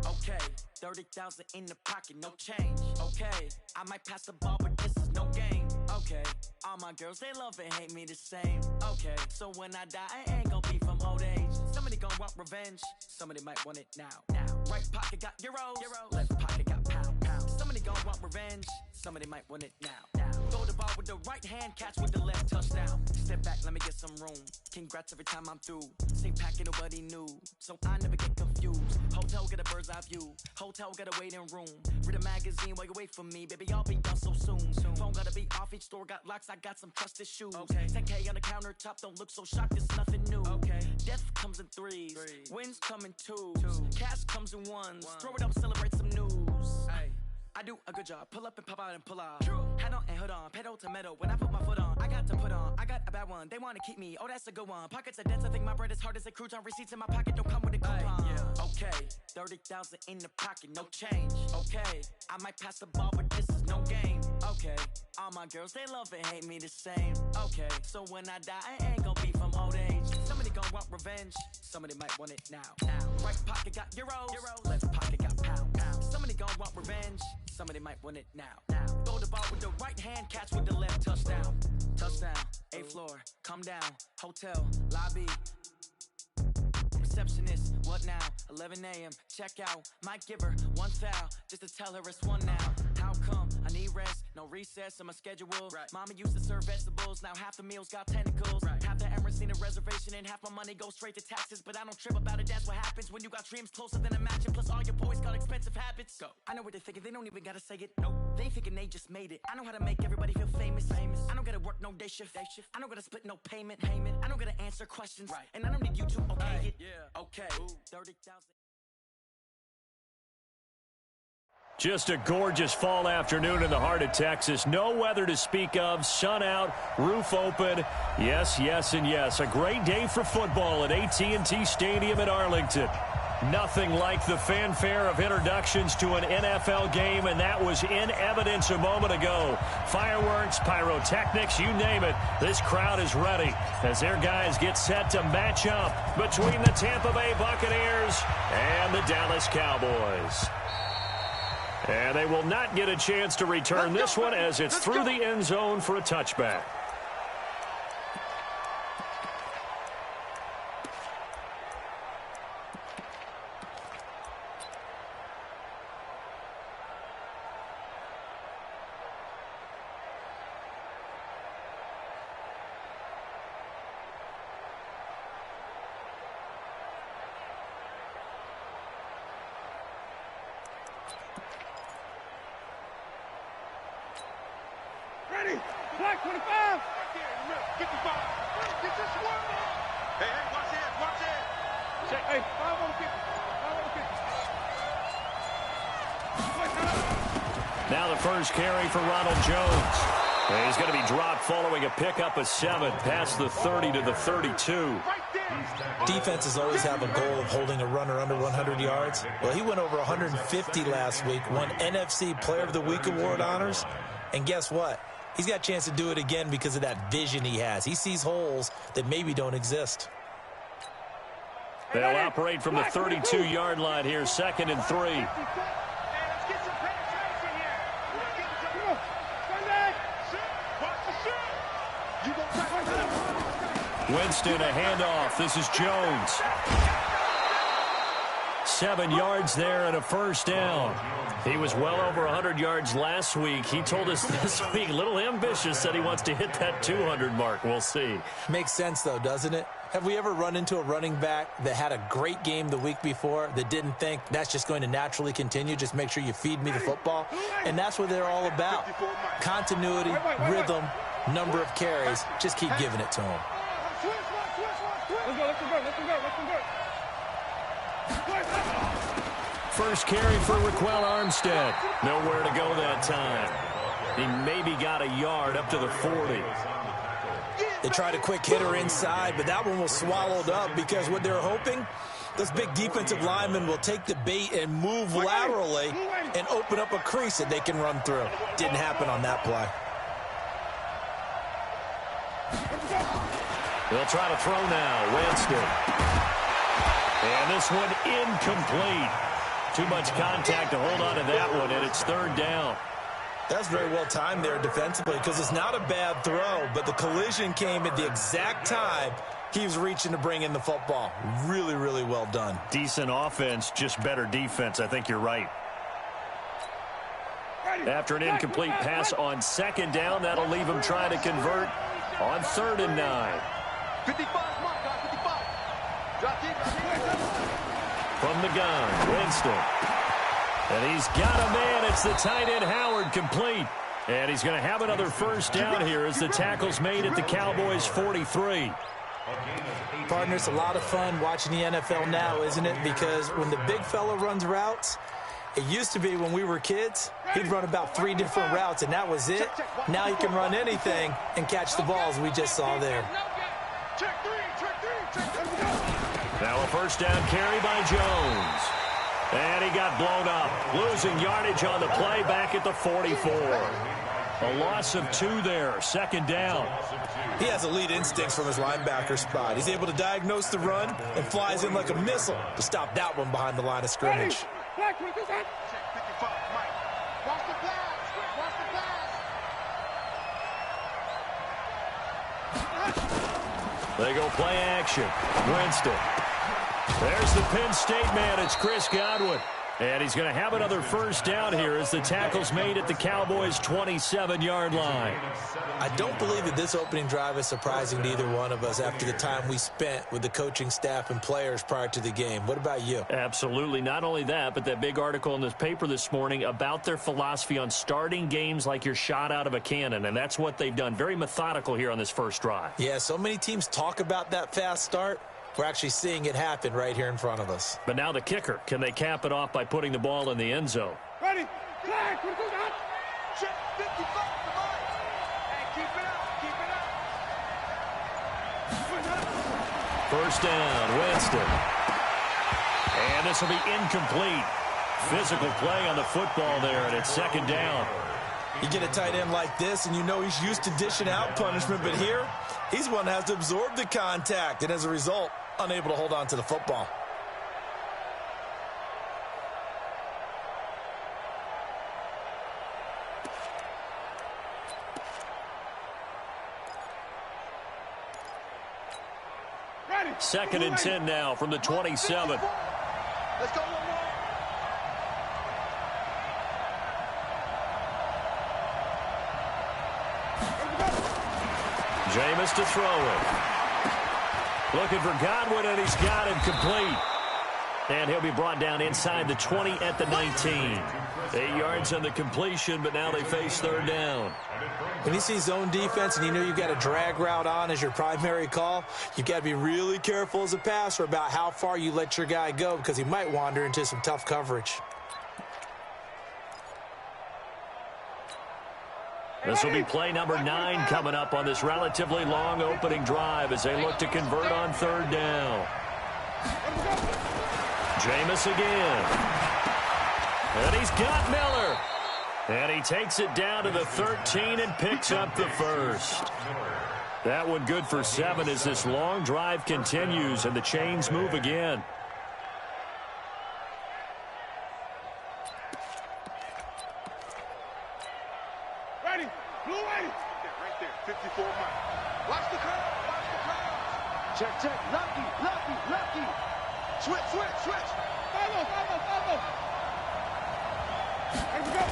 Okay, 30,000 in the pocket, no change. Okay, I might pass the ball, but this is no game. Okay, all my girls, they love and hate me the same. Okay, so when I die, I ain't gon' be from old age. Somebody gon' want revenge, somebody might want it now. Right pocket got euros, left pocket got pounds. Somebody gon' want revenge, somebody might want it now. Throw the ball with the right hand, catch with the left, touchdown. Step back, let me get some room. Congrats every time I'm through. Same packet, nobody knew, so I never get confused. Hotel get a bird's eye view. Hotel got a waiting room. Read a magazine while you wait for me, baby. I'll be done so soon. Phone gotta be off. Each store got locks. I got some trusted shoes. 10K on the countertop. Don't look so shocked. It's nothing new. Death comes in threes. Wins come in twos. Cash comes in ones. Throw it up, celebrate some news. I do a good job. Pull up and pop out and pull out. Hat on and hood on. Pedal to metal. When I put my foot on, I got to put on. I got a bad one. They want to keep me. Oh, that's a good one. Pockets are dense. I think my bread is hard as a crouton. Receipts in my pocket don't come with a coupon. Okay, 30,000 in the pocket, no change. Okay, I might pass the ball, but this is no game. Okay, all my girls, they love and hate me the same. Okay, so when I die, I ain't gon' be from old age. Somebody gon' want revenge. Somebody might want it now. Right pocket got euros. Left pocket got pounds. Somebody gon' want revenge. Somebody might want it now. Throw the ball with the right hand, catch with the left, touchdown. Touchdown, 8th floor, come down. Hotel, lobby. Receptionist, what now? 11 a.m., check out. Might give her one foul, just to tell her it's one now. How come? I need rest, no recess in my schedule. Mama used to serve vegetables, now half the meals got tentacles. Half the Emirates need a reservation and half my money goes straight to taxes. But I don't trip about it, that's what happens when you got dreams closer than a mansion. Plus all your boys got expensive habits. Go. I know what they're thinking, they don't even gotta say it. Nope. They ain't thinking they just made it. I know how to make everybody feel famous. I don't gotta work no day shift. I don't gotta split no payment. I don't gotta answer questions. And I don't need you to okay it. Okay, 30,000. Just a gorgeous fall afternoon in the heart of Texas. No weather to speak of. Sun out, roof open. Yes, yes, and yes. A great day for football at AT&T Stadium in Arlington. Nothing like the fanfare of introductions to an NFL game, and that was in evidence a moment ago. Fireworks, pyrotechnics, you name it. This crowd is ready as their guys get set to match up between the Tampa Bay Buccaneers and the Dallas Cowboys. And they will not get a chance to return this one as it's through the end zone for a touchback. Ready, black 25. 55. Get this one. Hey, watch it. Check, hey, 5 on 50. 5 on 50. Now the first carry for Ronald Jones. And he's going to be dropped following a pickup of 7 past the 30 to the 32. Defenses always have a goal of holding a runner under 100 yards. Well, he went over 150 last week, won NFC Player of the Week award honors. And guess what? He's got a chance to do it again because of that vision he has. He sees holes that maybe don't exist. They'll operate from the 32-yard line here, 2nd and 3. Winston, a handoff. This is Jones. 7 yards there and a first down. He was well over 100 yards last week. He told us this week, a little ambitious, said he wants to hit that 200 mark. We'll see. Makes sense, though, doesn't it? Have we ever run into a running back that had a great game the week before that didn't think that's just going to naturally continue? Just make sure you feed me the football. And that's what they're all about. Continuity, rhythm, number of carries. Just keep giving it to him. Let's go. First carry for Raquel Armstead. Nowhere to go that time. He maybe got a yard up to the 40. They tried a quick hitter inside, but that one was swallowed up because what they're hoping, those big defensive linemen will take the bait and move laterally and open up a crease that they can run through. Didn't happen on that play. They'll try to throw now. Winston. And this one incomplete. Too much contact to hold on to that one, and it's third down. That's very well timed there defensively because it's not a bad throw, but the collision came at the exact time he was reaching to bring in the football. Really, really well done. Decent offense, just better defense. I think you're right. After an incomplete pass on second down, that'll leave him trying to convert on 3rd and 9. 55, mark, 55. Drop deep. From the gun, Winston. And he's got a man. It's the tight end, Howard, complete. And he's going to have another first down here as the tackle's made at the Cowboys' 43. Partner, it's a lot of fun watching the NFL now, isn't it? Because when the big fella runs routes, it used to be when we were kids, he'd run about 3 different routes, and that was it. Now he can run anything and catch the balls we just saw there. Now a first down carry by Jones. And he got blown up. Losing yardage on the play back at the 44. A loss of 2 there. 2nd down. He has elite instincts from his linebacker spot. He's able to diagnose the run and flies in like a missile to stop that one behind the line of scrimmage. They go play action. Winston. There's the Penn State man. It's Chris Godwin. And he's going to have another first down here as the tackle's made at the Cowboys' 27-yard line. I don't believe that this opening drive is surprising to either one of us after the time we spent with the coaching staff and players prior to the game. What about you? Absolutely. Not only that, but that big article in this paper this morning about their philosophy on starting games like you're shot out of a cannon, and that's what they've done. Very methodical here on this first drive. Yeah, so many teams talk about that fast start. We're actually seeing it happen right here in front of us. But now the kicker. Can they cap it off by putting the ball in the end zone? Ready. Flag. Check 55 to line. And keep it up. First down, Winston. And this will be incomplete. Physical play on the football there, and it's 2nd down. You get a tight end like this, and you know he's used to dishing out punishment, but here, he's one that has to absorb the contact, and as a result, unable to hold on to the football. Ready. 2nd and 10 now from the 27. Let's go. Jameis to throw it. Looking for Godwin, and he's got him complete. And he'll be brought down inside the 20 at the 19. 8 yards on the completion, but now they face 3rd down. When you see zone defense and you know you've got a drag route on as your primary call, you've got to be really careful as a passer about how far you let your guy go because he might wander into some tough coverage. This will be play number 9 coming up on this relatively long opening drive as they look to convert on 3rd down. Jameis again. And he's got Miller. And he takes it down to the 13 and picks up the first. That one good for 7 as this long drive continues and the chains move again. Ready. Blue ready. Right there. 54 miles. Watch the curve. Watch the curve. Check. Lucky. Switch. Follow. Here we go.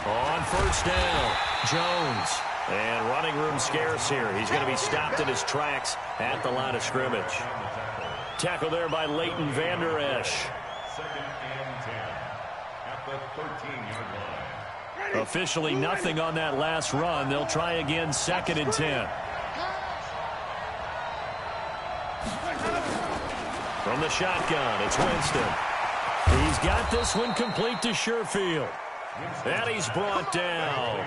On first down, Jones. And running room scarce here. He's going to be stopped in his tracks at the line of scrimmage. Tackle there by Leighton Vander Esch. 2nd and 10 at the 13-yard line. Officially nothing on that last run. They'll try again 2nd and 10. From the shotgun, it's Winston. He's got this one complete to Sherfield. And he's brought down.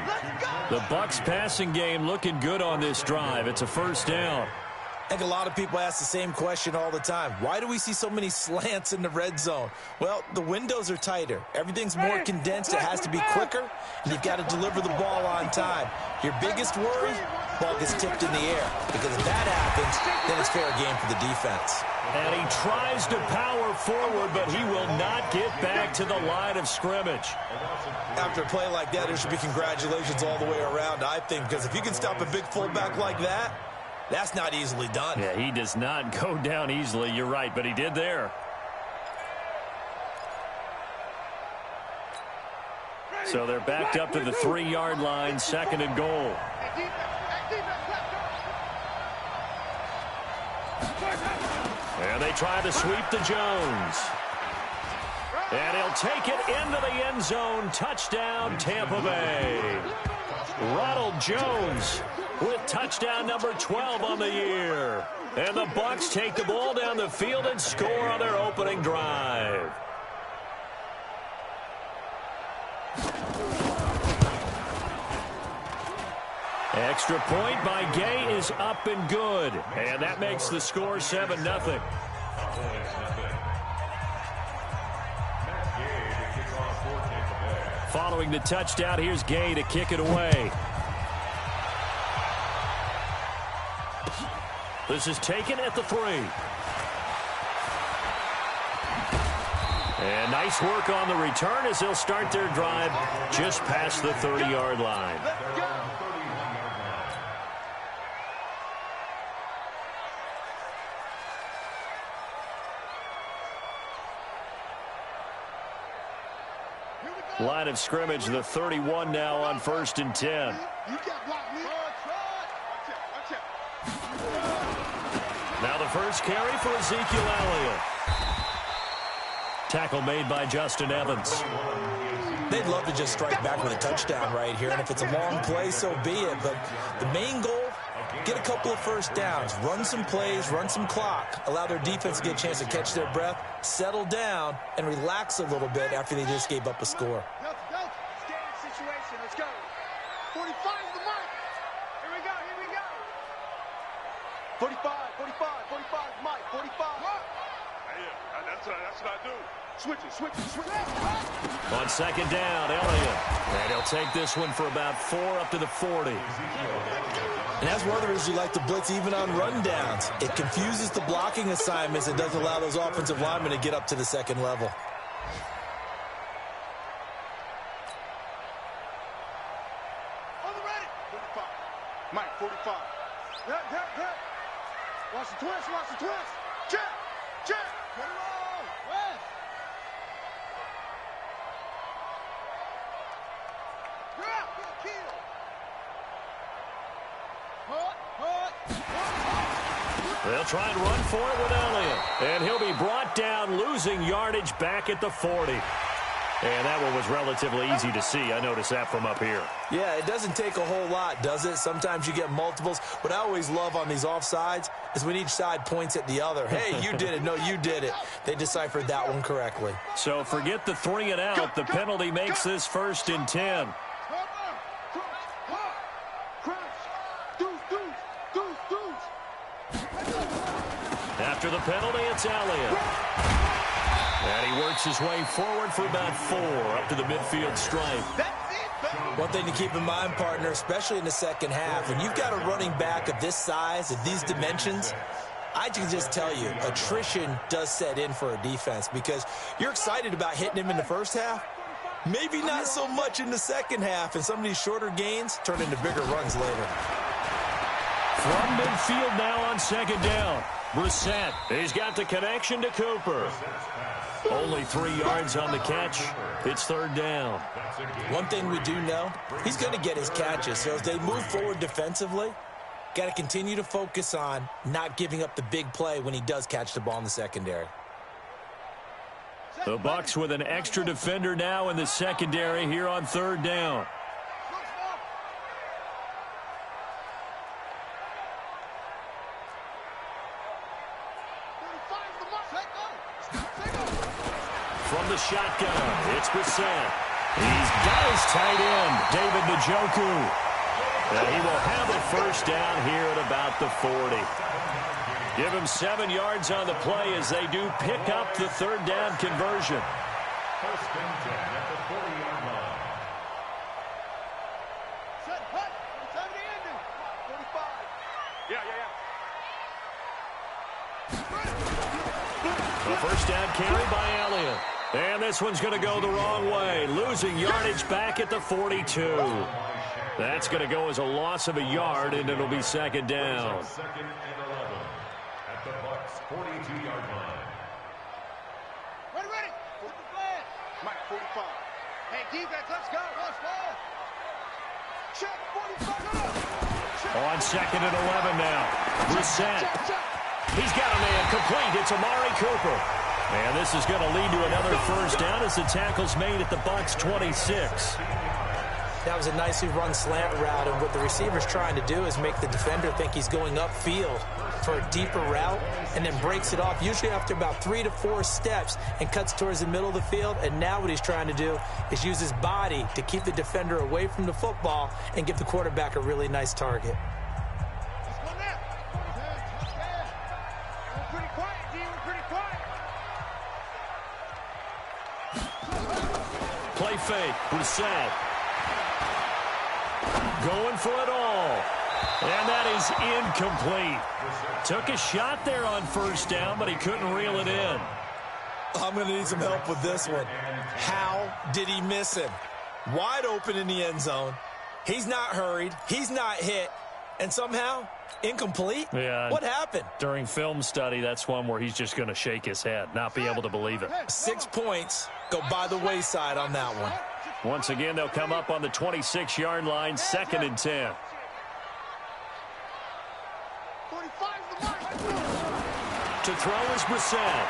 The Bucks passing game looking good on this drive. It's a first down. I think a lot of people ask the same question all the time. Why do we see so many slants in the red zone? Well, the windows are tighter. Everything's more condensed. It has to be quicker, and you've got to deliver the ball on time. Your biggest worry, ball gets tipped in the air. Because if that happens, then it's fair game for the defense. And he tries to power forward, but he will not get back to the line of scrimmage. After a play like that, there should be congratulations all the way around, I think, because if you can stop a big fullback like that, that's not easily done. Yeah, he does not go down easily. You're right, but he did there. So they're backed up to the 3-yard line, 2nd and goal. And they try to sweep to Jones. And he'll take it into the end zone. Touchdown, Tampa Bay. Ronald Jones with touchdown number 12 on the year. And the Bucks take the ball down the field and score on their opening drive. Extra point by Gay is up and good. And that makes the score 7-0. Following the touchdown, here's Gay to kick it away. This is taken at the 3. And nice work on the return as they'll start their drive just past the 30-yard line. Line of scrimmage, the 31 now on 1st and 10. Now the first carry for Ezekiel Elliott. Tackle made by Justin Evans. They'd love to just strike back with a touchdown right here, and if it's a long play, so be it. But the main goal, get a couple of first downs, run some plays, run some clock, allow their defense to get a chance to catch their breath, settle down, and relax a little bit after they just gave up a score. Situation. Let's go. 45 is the mark. Here we go. 45 is Mike. 45. Yeah, that's what I do. Switch it. On 2nd down, Elliott. And he'll take this one for about 4 up to the 40. And that's one of the reasons you like to blitz even on rundowns. It confuses the blocking assignments and doesn't allow those offensive linemen to get up to the 2nd level. On the ready. 45. Mike, 45. Yeah. Watch the twist. Check. Get it on. West. They'll try and run for it with Elliott. And he'll be brought down, losing yardage back at the 40. And that one was relatively easy to see. I noticed that from up here. Yeah, it doesn't take a whole lot, does it? Sometimes you get multiples. What I always love on these offsides is when each side points at the other. Hey, you did it. No, you did it. They deciphered that one correctly. So forget the 3 and out. The penalty makes this 1st and 10. After the penalty, it's Elliott. And he works his way forward for about 4 up to the midfield stripe. One thing to keep in mind, partner, especially in the second half, when you've got a running back of this size, of these dimensions, I can just tell you, attrition does set in for a defense because you're excited about hitting him in the first half. Maybe not so much in the second half, and some of these shorter gains turn into bigger runs later. From midfield now on 2nd down. Brissett, he's got the connection to Cooper. Only 3 yards on the catch. It's 3rd down. One thing we do know, he's going to get his catches. So as they move forward defensively, got to continue to focus on not giving up the big play when he does catch the ball in the secondary. The Bucks with an extra defender now in the secondary here on 3rd down. From the shotgun, it's Brissett. He's got his tight end, David Njoku. And he will have a 1st down here at about the 40. Give him 7 yards on the play as they do pick up the 3rd down conversion. 1st and 10 at the 40-yard line. Set, hut. Time to end it. 45. Yeah. A first down carry by Elliott. And this one's going to go the wrong way. Losing yardage back at the 42. That's going to go as a loss of a yard, and it'll be second down. Second and 11 at the Bucks 42-yard line. Ready. Put the flag. Mike, 45. Hey, defense, let's go. Rush ball. Check, 45. On second and 11 now. Brissett. He's got a man complete. It's Amari Cooper. And this is going to lead to another first down as the tackle's made at the Bucks 26. That was a nicely run slant route, and what the receiver's trying to do is make the defender think he's going upfield for a deeper route, and then breaks it off, usually after about 3 to 4 steps, and cuts towards the middle of the field. And now what he's trying to do is use his body to keep the defender away from the football and give the quarterback a really nice target. Play fake. Brissett. Going for it all. And that is incomplete. Took a shot there on first down, but he couldn't reel it in. I'm going to need some help with this one. How did he miss him? Wide open in the end zone. He's not hurried. He's not hit. And somehow, incomplete? Yeah. What happened? During film study, that's one where he's just going to shake his head, not be able to believe it. 6 points go by the wayside on that one. Once again, they'll come up on the 26-yard line, second and 10. To throw is Brissett.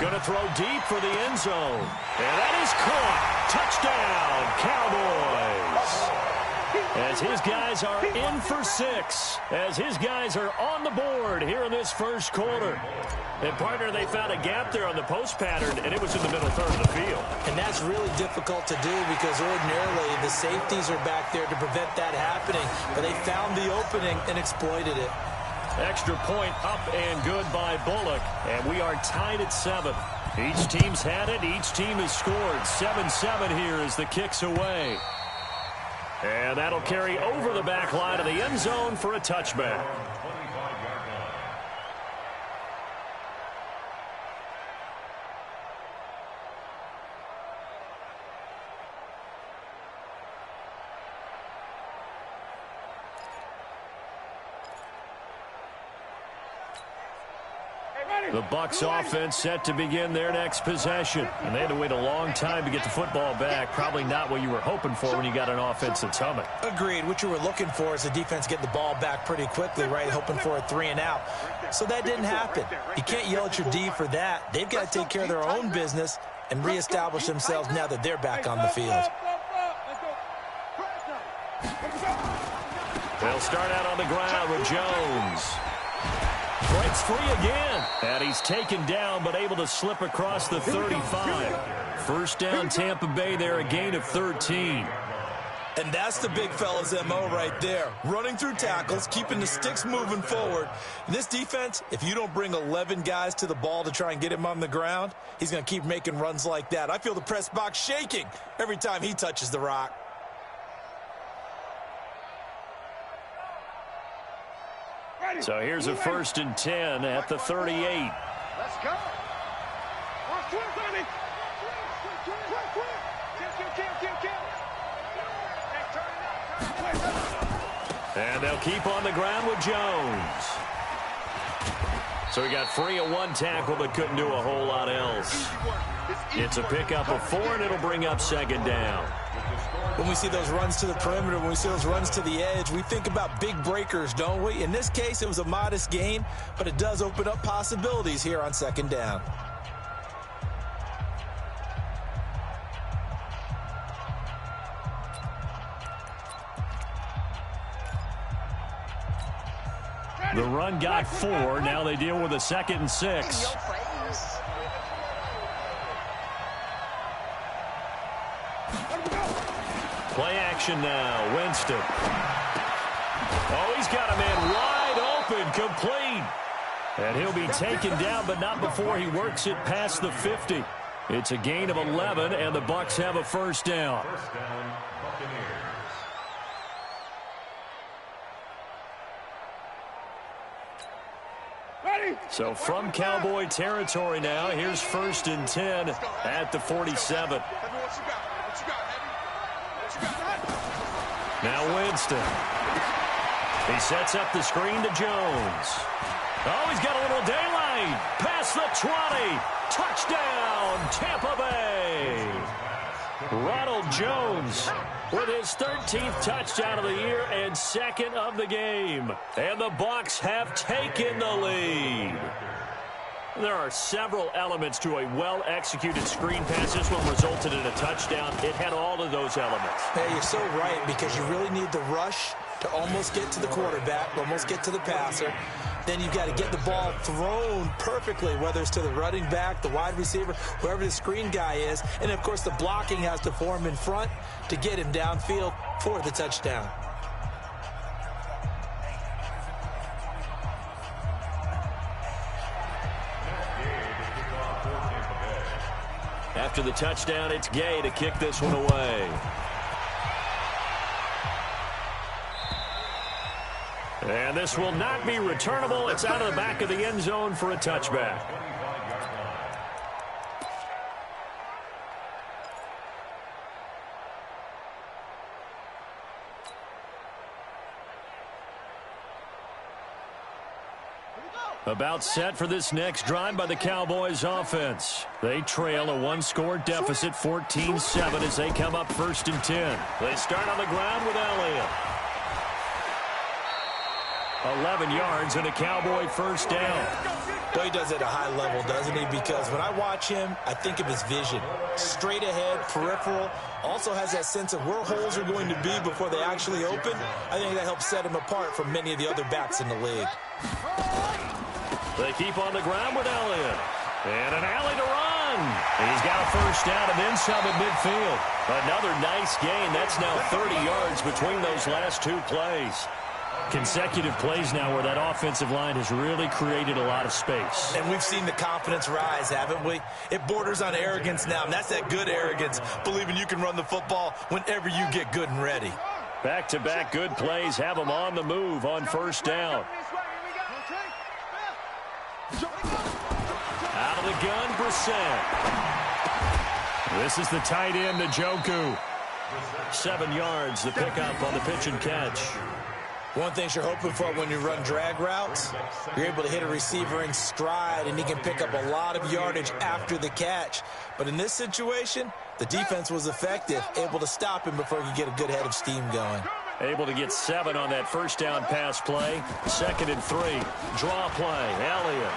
Going to throw deep for the end zone. And that is caught. Touchdown, Cowboys. As his guys are in for 6. As his guys are on the board here in this first quarter. And, partner, they found a gap there on the post pattern, and it was in the middle third of the field. And that's really difficult to do because ordinarily the safeties are back there to prevent that happening. But they found the opening and exploited it. Extra point up and good by Bullock. And we are tied at 7. Each team's had it. Each team has scored. 7-7 here as the kick's away. And that'll carry over the back line of the end zone for a touchback. The Bucks offense set to begin their next possession. And they had to wait a long time to get the football back. Probably not what you were hoping for when you got an offense that's humming. Agreed. What you were looking for is the defense getting the ball back pretty quickly, right? Hoping for a 3 and out. So that didn't happen. You can't yell at your D for that. They've got to take care of their own business and reestablish themselves now that they're back on the field. They'll start out on the ground with Jones. Breaks free again. And he's taken down but able to slip across the 35. First down Tampa Bay there, a gain of 13. And that's the big fella's MO right there. Running through tackles, keeping the sticks moving forward. This defense, if you don't bring 11 guys to the ball to try and get him on the ground, he's going to keep making runs like that. I feel the press box shaking every time he touches the rock. So here's a first and 10 at the 38. Let's go. And they'll keep on the ground with Jones. So he got free of 1 tackle but couldn't do a whole lot else. It's a pickup of 4, and it'll bring up second down. When we see those runs to the perimeter, when we see those runs to the edge, we think about big breakers, don't we? In this case, it was a modest gain, but it does open up possibilities here on second down. The run got 4. Now they deal with a 2nd and 6. Play action now. Winston. Oh, he's got a man wide open, complete. And he'll be taken down, but not before he works it past the 50. It's a gain of 11, and the Bucks have a first down. First down, Buccaneers. So from Cowboy territory now, here's 1st and 10 at the 47. Now Winston. He sets up the screen to Jones. Oh, he's got a little daylight. Past the 20. Touchdown, Tampa Bay. Ronald Jones with his 13th touchdown of the year and 2nd of the game. And the Bucks have taken the lead. There are several elements to a well-executed screen pass. This one resulted in a touchdown. It had all of those elements. Hey, you're so right, because you really need the rush to almost get to the quarterback, almost get to the passer. Then you've got to get the ball thrown perfectly, whether it's to the running back, the wide receiver, whoever the screen guy is. And, of course, the blocking has to form in front to get him downfield for the touchdown. After the touchdown, it's Gay to kick this one away. And this will not be returnable. It's out of the back of the end zone for a touchback. About set for this next drive by the Cowboys offense. They trail a one-score deficit, 14-7, as they come up 1st and 10. They start on the ground with Elliott. 11 yards and a Cowboy first down. Well, he does it at a high level, doesn't he? Because when I watch him, I think of his vision. Straight ahead, peripheral. Also has that sense of where holes are going to be before they actually open. I think that helps set him apart from many of the other backs in the league. They keep on the ground with Elliott. And an alley to run. He's got a first down and then some at midfield. Another nice gain. That's now 30 yards between those last 2 plays. Consecutive plays now where that offensive line has really created a lot of space. And we've seen the confidence rise, haven't we? It borders on arrogance now, and that's that good arrogance, believing you can run the football whenever you get good and ready. Back-to-back good plays have them on the move on first down. Out of the gun, Brissett. This is the tight end, Jvcom. 7 yards, the pickup on the pitch and catch. One thing you're hoping for when you run drag routes, you're able to hit a receiver in stride, and he can pick up a lot of yardage after the catch. But in this situation, the defense was effective, able to stop him before he could get a good head of steam going. Able to get 7 on that first down pass play. 2nd and 3. Draw play. Elliott.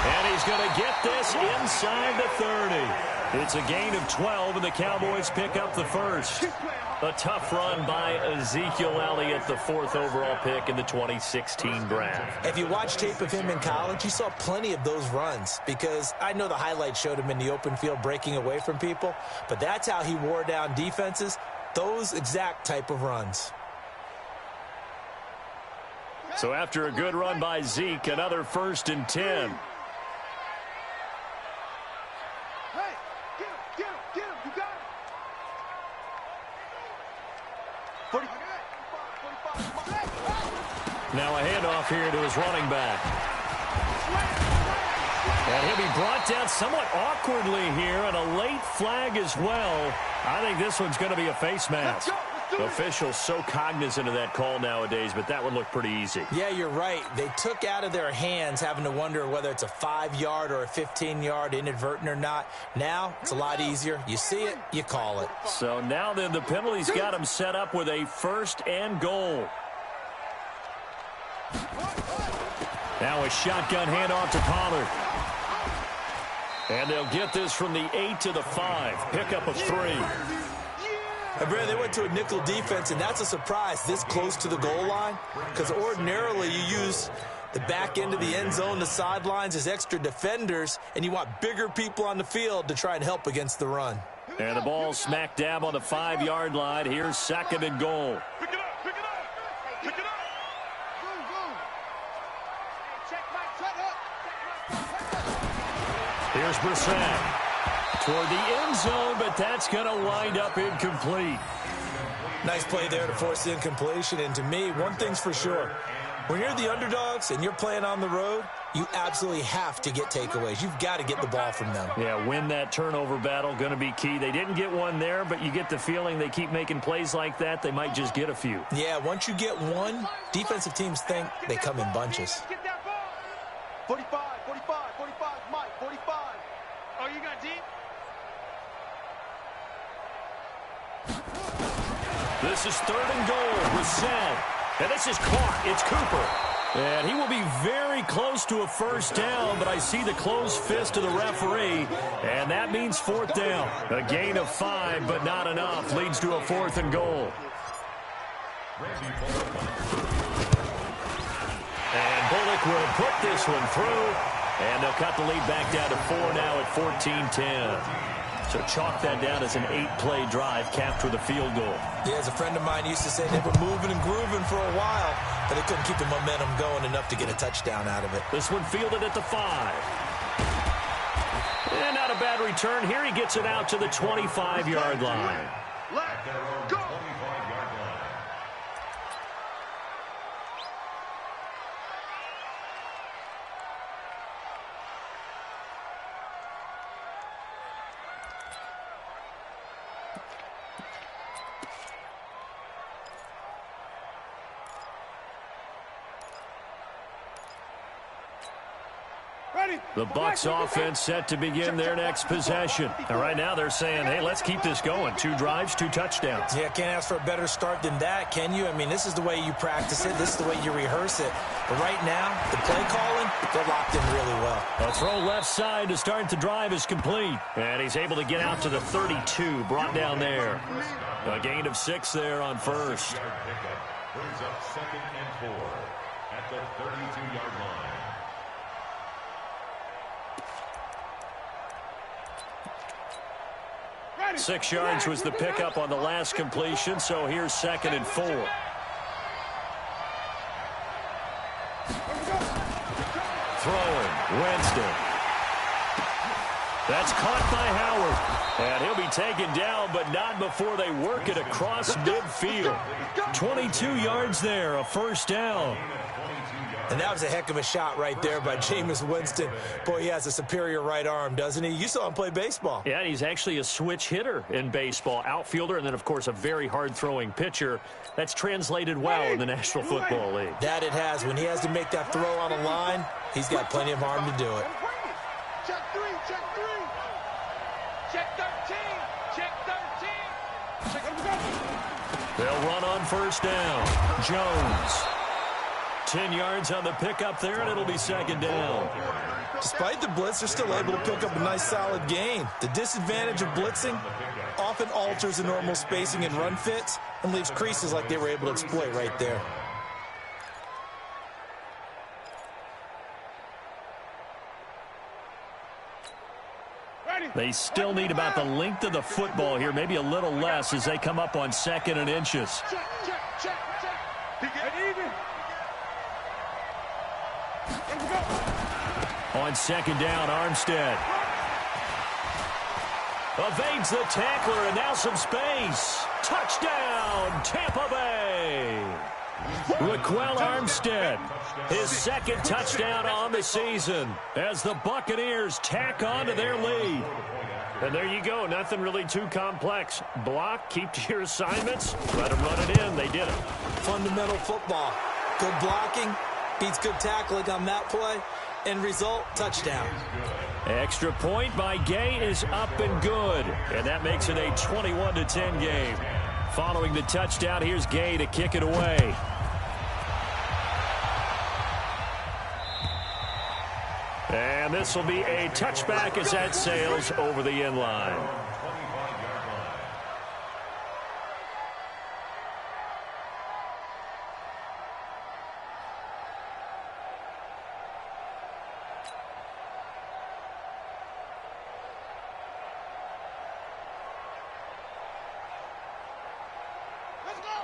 And he's going to get this inside the 30. It's a gain of 12, and the Cowboys pick up the first. A tough run by Ezekiel Elliott, the 4th overall pick in the 2016 draft. If you watch tape of him in college, you saw plenty of those runs, because I know the highlights showed him in the open field breaking away from people, but that's how he wore down defenses, those exact type of runs. So after a good run by Zeke, another 1st and 10. Now a handoff here to his running back. And he'll be brought down somewhat awkwardly here, and a late flag as well. I think this one's going to be a face mask. Officials so cognizant of that call nowadays, but that one looked pretty easy. Yeah, you're right. They took out of their hands having to wonder whether it's a 5-yard or a 15-yard inadvertent or not. Now, it's a lot easier. You see it, you call it. So now then the penalty's got him set up with a 1st and goal. Now a shotgun handoff to Pollard. And they'll get this from the 8 to the 5. Pickup of 3. And Brad, they went to a nickel defense, and that's a surprise this close to the goal line, because ordinarily you use the back end of the end zone, the sidelines as extra defenders, and you want bigger people on the field to try and help against the run. And the ball smack dab on the 5-yard line. Here's 2nd and goal. Pick it up, pick it up, pick it up. Here's Brissett toward the end zone, but that's going to wind up incomplete. Nice play there to force the incompletion, and to me, one thing's for sure. When you're the underdogs and you're playing on the road, you absolutely have to get takeaways. You've got to get the ball from them. Yeah, win that turnover battle, going to be key. They didn't get one there, but you get the feeling they keep making plays like that, they might just get a few. Yeah, once you get one, defensive teams think they come in bunches. 45, 45, 45, Mike, 45. Oh, you got deep? This is 3rd and goal. Brissett. And this is caught. It's Cooper. And he will be very close to a first down, but I see the closed fist of the referee, and that means 4th down. A gain of 5, but not enough. Leads to a 4th and goal. And Bullock will put this one through, and they'll cut the lead back down to 4 now at 14-10. So chalk that down as an 8-play drive capped with a field goal. Yeah, as a friend of mine used to say, they were moving and grooving for a while, but they couldn't keep the momentum going enough to get a touchdown out of it. This one fielded at the 5. And not a bad return. Here he gets it out to the 25-yard line. Let's go! The Bucks offense set to begin their next possession. And right now they're saying, hey, let's keep this going. 2 drives, 2 touchdowns. Yeah, can't ask for a better start than that, can you? I mean, this is the way you practice it. This is the way you rehearse it. But right now, the play calling, they're locked in really well. A throw left side to start the drive is complete. And he's able to get out to the 32, brought down there. A gain of 6 there on first. Brings up 2nd and 4 at the 32-yard line. 6 yards was the pickup on the last completion, so here's 2nd and 4. Throwing, Winston. That's caught by Howard. And he'll be taken down, but not before they work it across midfield. 22 yards there, a first down. And that was a heck of a shot right there by Jameis Winston. Boy, he has a superior right arm, doesn't he? You saw him play baseball. Yeah, he's actually a switch hitter in baseball. Outfielder, and then, of course, a very hard-throwing pitcher. That's translated well in the National Football League. That it has. When he has to make that throw on a line, he's got plenty of arm to do it. Check 3, check 3. Check 13, check 13. Check 13. They'll run on first down. Jones. 10 yards on the pickup there, and it'll be 2nd down. Despite the blitz, they're still able to pick up a nice, solid gain. The disadvantage of blitzing often alters the normal spacing and run fits and leaves creases like they were able to exploit right there. They still need about the length of the football here, maybe a little less as they come up on 2nd and inches. Check, check, check, check. And even. On 2nd down, Armstead evades the tackler, and now some space. Touchdown, Tampa Bay. Raquel Armstead, his 2nd touchdown on the season as the Buccaneers tack on to their lead. And there you go, nothing really too complex. Block, keep to your assignments, let them run it in. They did it. Fundamental football. Good blocking beats good tackling on that play. End result, touchdown. Extra point by Gay is up and good. And that makes it a 21-10 game. Following the touchdown, here's Gay to kick it away. And this will be a touchback as that sails over the end line.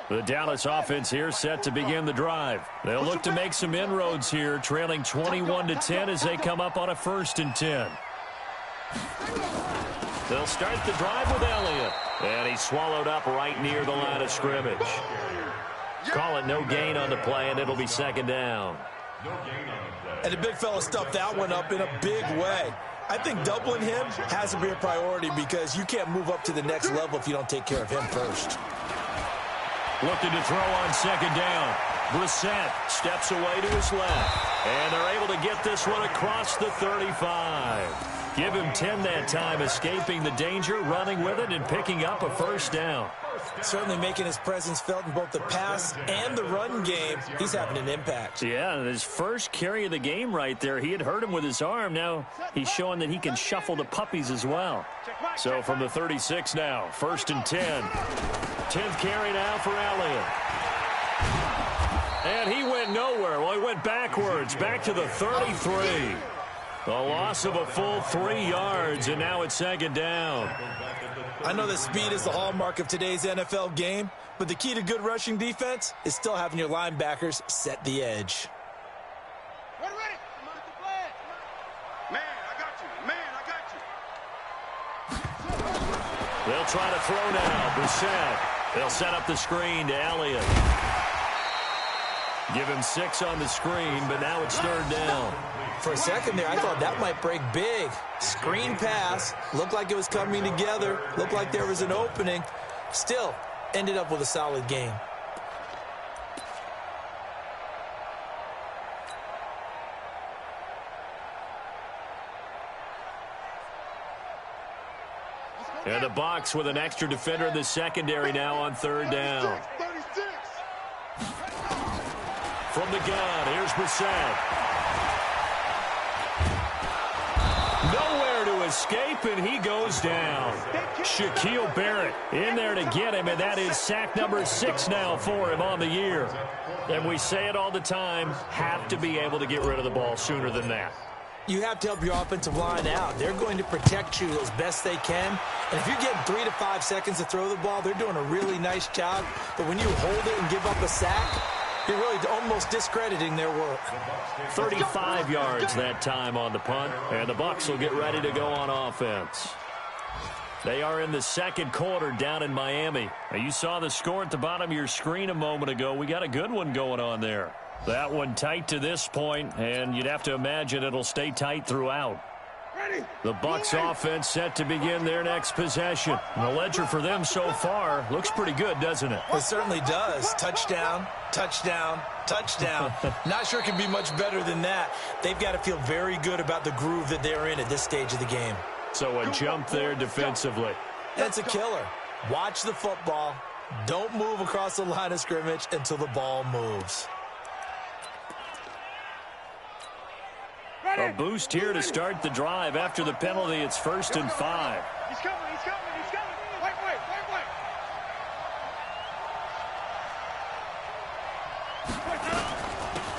The Dallas offense here set to begin the drive. They'll look to make some inroads here, trailing 21-10 as they come up on a 1st and 10. They'll start the drive with Elliott. And he's swallowed up right near the line of scrimmage. Call it no gain on the play, and it'll be second down. And the big fella stuffed that one up in a big way. I think doubling him has to be a priority because you can't move up to the next level if you don't take care of him first. Looking to throw on second down. Brissett steps away to his left. And they're able to get this one across the 35. Give him 10 that time, escaping the danger, running with it, and picking up a first down. Certainly making his presence felt in both the pass and the run game. He's having an impact. Yeah, his first carry of the game right there. He had hurt him with his arm. Now he's showing that he can shuffle the puppies as well. So from the 36 now, 1st and 10. 10th carry now for Elliott. And he went nowhere. Well, he went backwards, back to the 33. A loss of a full 3 yards, and now it's second down. I know that speed is the hallmark of today's NFL game, but the key to good rushing defense is still having your linebackers set the edge. Ready. Man, I got you. They'll try to throw now. Brissett. They'll set up the screen to Elliott. Give him 6 on the screen, but now it's 3rd down. For a second there, I thought that might break big. Screen pass. Looked like it was coming together. Looked like there was an opening. Still, ended up with a solid game. And the Bucks with an extra defender in the secondary now on 3rd down. From the gun, here's Brissett. Nowhere to escape, and he goes down. Shaquille Barrett in there to get him, and that is sack number 6 now for him on the year. And we say it all the time, have to be able to get rid of the ball sooner than that. You have to help your offensive line out. They're going to protect you as best they can. And if you're getting 3 to 5 seconds to throw the ball, they're doing a really nice job. But when you hold it and give up a sack, you're really almost discrediting their work. 35 yards that time on the punt, and the Bucks will get ready to go on offense. They are in the second quarter down in Miami. Now, you saw the score at the bottom of your screen a moment ago. We got a good one going on there. That one tight to this point, and you'd have to imagine it'll stay tight throughout. The Bucks offense set to begin their next possession. The ledger for them so far looks pretty good, doesn't it? It certainly does. Touchdown, touchdown, touchdown. Not sure it can be much better than that. They've got to feel very good about the groove that they're in at this stage of the game. So a jump there defensively. That's a killer. Watch the football. Don't move across the line of scrimmage until the ball moves. A boost here to start the drive. After the penalty, it's 1st and 5. He's coming. Wait.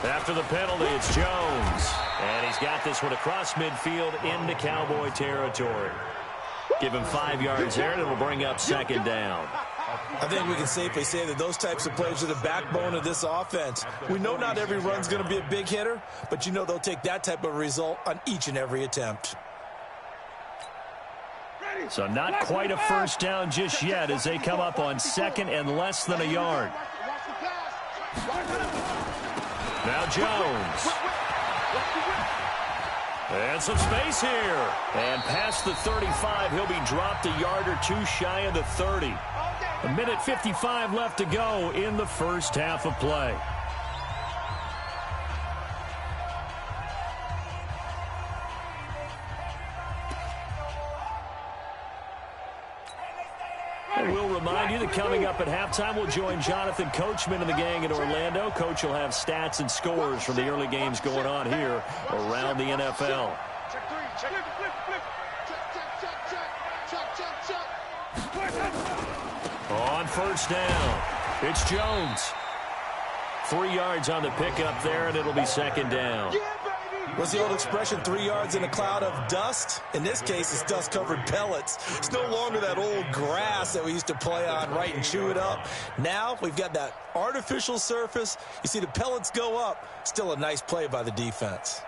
After the penalty, it's Jones. And he's got this one across midfield into Cowboy territory. Give him 5 yards there, and it'll bring up second down. I think we can safely say that those types of plays are the backbone of this offense. We know not every run's going to be a big hitter, but you know they'll take that type of result on each and every attempt. So not quite a first down just yet as they come up on 2nd and less than a yard. Now Jones. And some space here. And past the 35, he'll be dropped a yard or 2 shy of the 30. A minute 55 left to go in the first half of play. And we'll remind you that coming up at halftime, we'll join Jonathan Coachman and the gang in Orlando. Coach will have stats and scores from the early games going on here around the NFL. On first down, it's Jones. 3 yards on the pickup there, and it'll be second down. What's the old expression, 3 yards in a cloud of dust? In this case, it's dust-covered pellets. It's no longer that old grass that we used to play on, right, and chew it up. Now we've got that artificial surface. You see the pellets go up. Still a nice play by the defense.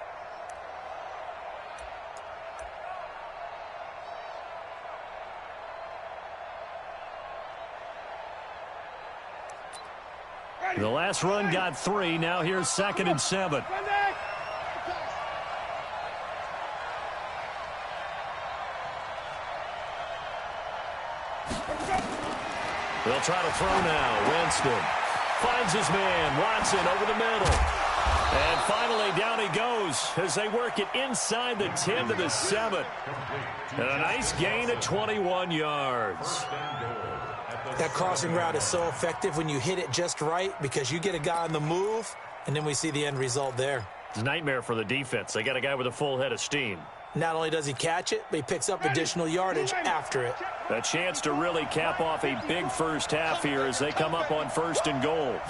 The last run got 3. Now here's 2nd and 7. They'll try to throw now. Winston finds his man. Watson over the middle. And finally, down he goes as they work it inside the 10 to the 7. And a nice gain of 21 yards. That crossing route is so effective when you hit it just right because you get a guy on the move, and then we see the end result there. It's a nightmare for the defense. They got a guy with a full head of steam. Not only does he catch it, but he picks up additional yardage after it. A chance to really cap off a big first half here as they come up on 1st and goal.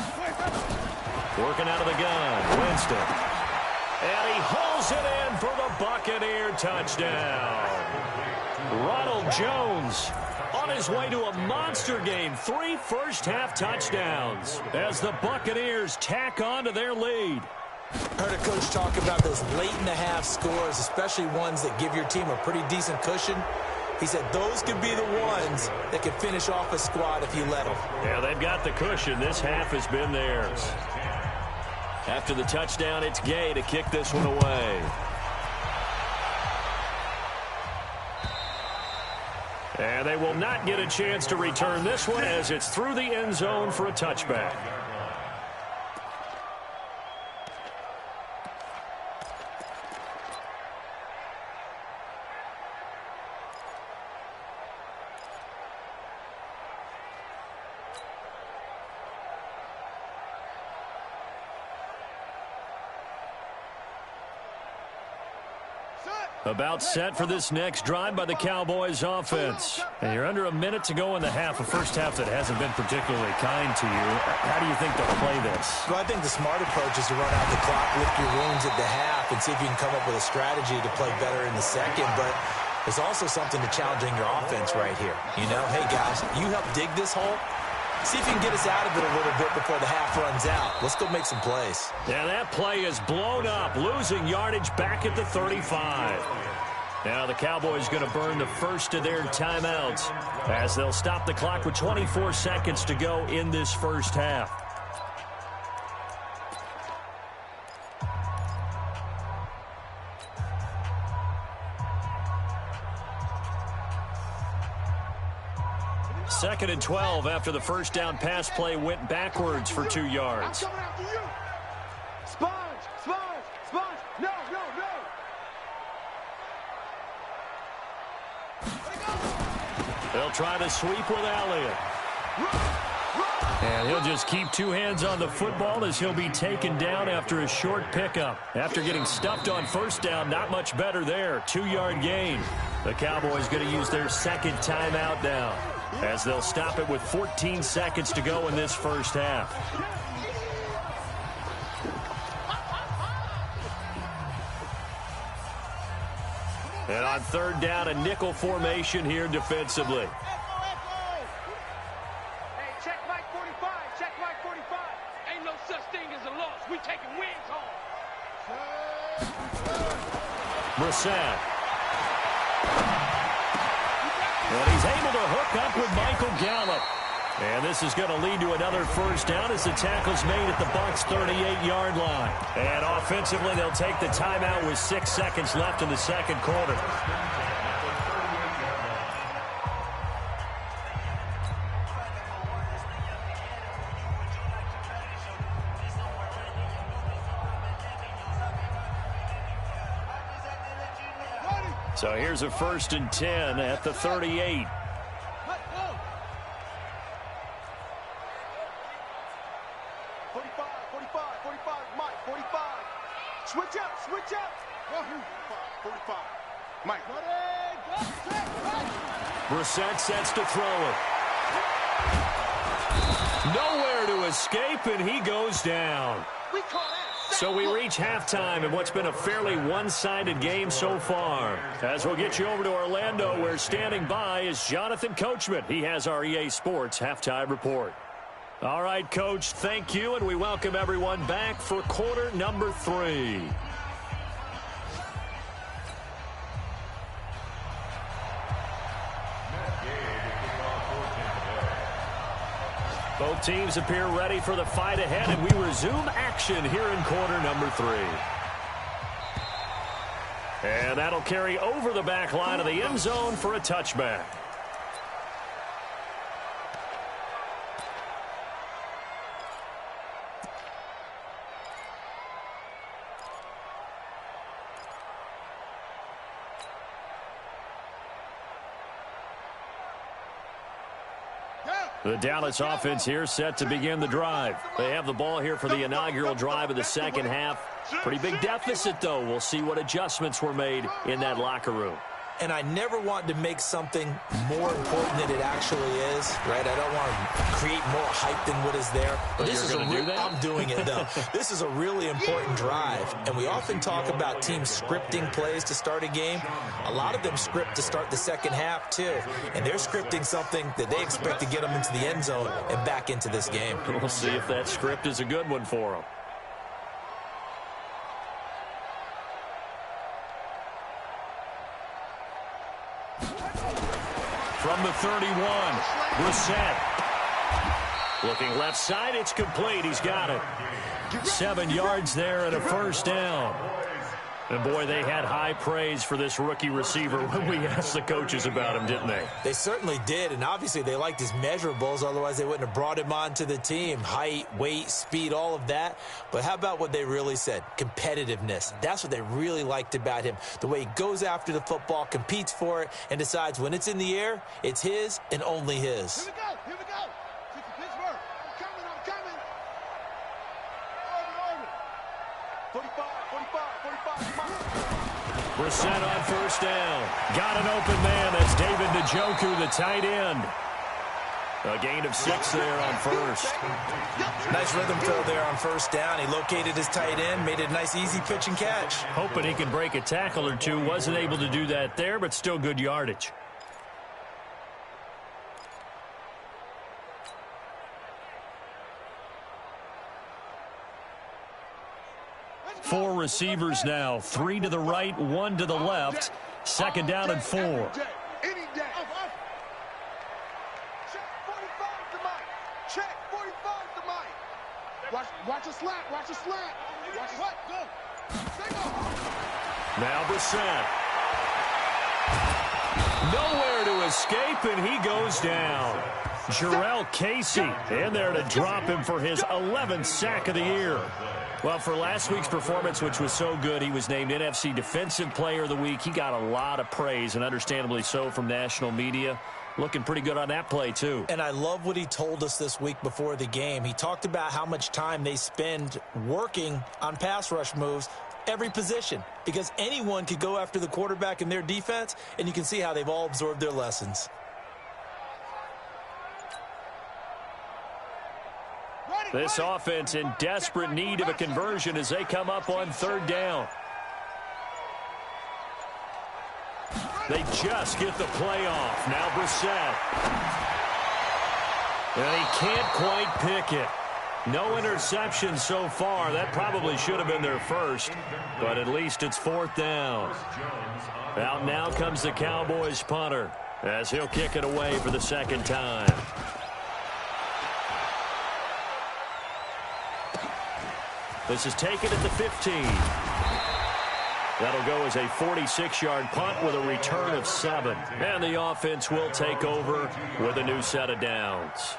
Working out of the gun, Winston. And he hauls it in for the Buccaneer touchdown. Ronald Jones on his way to a monster game. 3 first-half touchdowns as the Buccaneers tack on to their lead. Heard a coach talk about those late-in-the-half scores, especially ones that give your team a pretty decent cushion. He said those could be the ones that could finish off a squad if you let them. Yeah, they've got the cushion. This half has been theirs. After the touchdown, it's Gay to kick this one away. And they will not get a chance to return this one as it's through the end zone for a touchback. About set for this next drive by the Cowboys offense. And you're under a minute to go in the half, a first half that hasn't been particularly kind to you. How do you think they'll play this? Well, I think the smart approach is to run out the clock, lick your wounds at the half, and see if you can come up with a strategy to play better in the second. But there's also something to challenging your offense right here. You know, hey, guys, you help dig this hole. See if you can get us out of it a little bit before the half runs out. Let's go make some plays. Yeah, that play is blown up, losing yardage back at the 35. Now the Cowboys going to burn the first of their timeouts as they'll stop the clock with 24 seconds to go in this first half. Second and 12 after the first down pass play went backwards for 2 yards. Sponge, sponge, sponge. No, no, no. They'll try to sweep with Elliott. And he'll just keep 2 hands on the football as he'll be taken down after a short pickup. After getting stuffed on first down, not much better there. 2-yard gain. The Cowboys going to use their second timeout now, as they'll stop it with 14 seconds to go in this first half. And on third down, a nickel formation here defensively. Hey, check Mike 45. Check Mike 45. Ain't no such thing as a loss. We taking wins home. Brissett. And he's able to hook up with Michael Gallup. And this is going to lead to another first down as the tackle's made at the Bucks' 38-yard line. And offensively, they'll take the timeout with 6 seconds left in the second quarter. So here's a 1st and 10 at the 38. Switch up, switch up. 45. Mike. Brissett sets to throw it. Nowhere to escape, and he goes down. We call that. So we reach halftime in what's been a fairly one-sided game so far. As we'll get you over to Orlando, where standing by is Jonathan Coachman. He has our EA Sports halftime report. All right, Coach, thank you, and we welcome everyone back for quarter number 3. Both teams appear ready for the fight ahead, and we resume action here in quarter number 3. And that'll carry over the back line of the end zone for a touchback. The Dallas offense here set to begin the drive. They have the ball here for the inaugural drive of the second half. Pretty big deficit, though. We'll see what adjustments were made in that locker room. And I never want to make something more important than it actually is, right? I don't want to create more hype than what is there. But this is I'm doing it, though. This is a really important drive. And we often talk about teams scripting plays to start a game. A lot of them script to start the second half, too. And they're scripting something that they expect to get them into the end zone and back into this game. We'll see if that script is a good one for them. From the 31, Brissett. Looking left side, it's complete. He's got it. 7 yards there and a first down. And, boy, they had high praise for this rookie receiver when we asked the coaches about him, didn't they? They certainly did, and obviously they liked his measurables. Otherwise, they wouldn't have brought him onto the team. Height, weight, speed, all of that. But how about what they really said? Competitiveness. That's what they really liked about him. The way he goes after the football, competes for it, and decides when it's in the air, it's his and only his. Here we go. Here we go. Pittsburgh. I'm coming. 45. Brissett on first down. Got an open man. That's David Jvcom, the tight end. A gain of 6 there on first. Nice rhythm throw there on first down. He located his tight end, made it a nice easy pitch and catch. Hoping he can break a tackle or two. Wasn't able to do that there, but still good yardage. Four receivers now. 3 to the right, 1 to the left. Second down and 4. Any day. Check 45 to Mike. Check 45 to Mike. Watch a slant. Watch what? Go. Now Brissett. Nowhere to escape, and he goes down. Jarrell Casey in there to drop him for his 11th sack of the year. Well, for last week's performance, which was so good, he was named NFC Defensive Player of the Week. He got a lot of praise, and understandably so, from national media. Looking pretty good on that play, too. And I love what he told us this week before the game. He talked about how much time they spend working on pass rush moves, every position, because anyone could go after the quarterback in their defense, and you can see how they've all absorbed their lessons. This offense in desperate need of a conversion as they come up on third down. They just get the play off. Now Brissett. And he can't quite pick it. No interception so far. That probably should have been their first, but at least it's fourth down. Out now comes the Cowboys punter as he'll kick it away for the second time. This is taken at the 15. That'll go as a 46-yard punt with a return of 7. And the offense will take over with a new set of downs.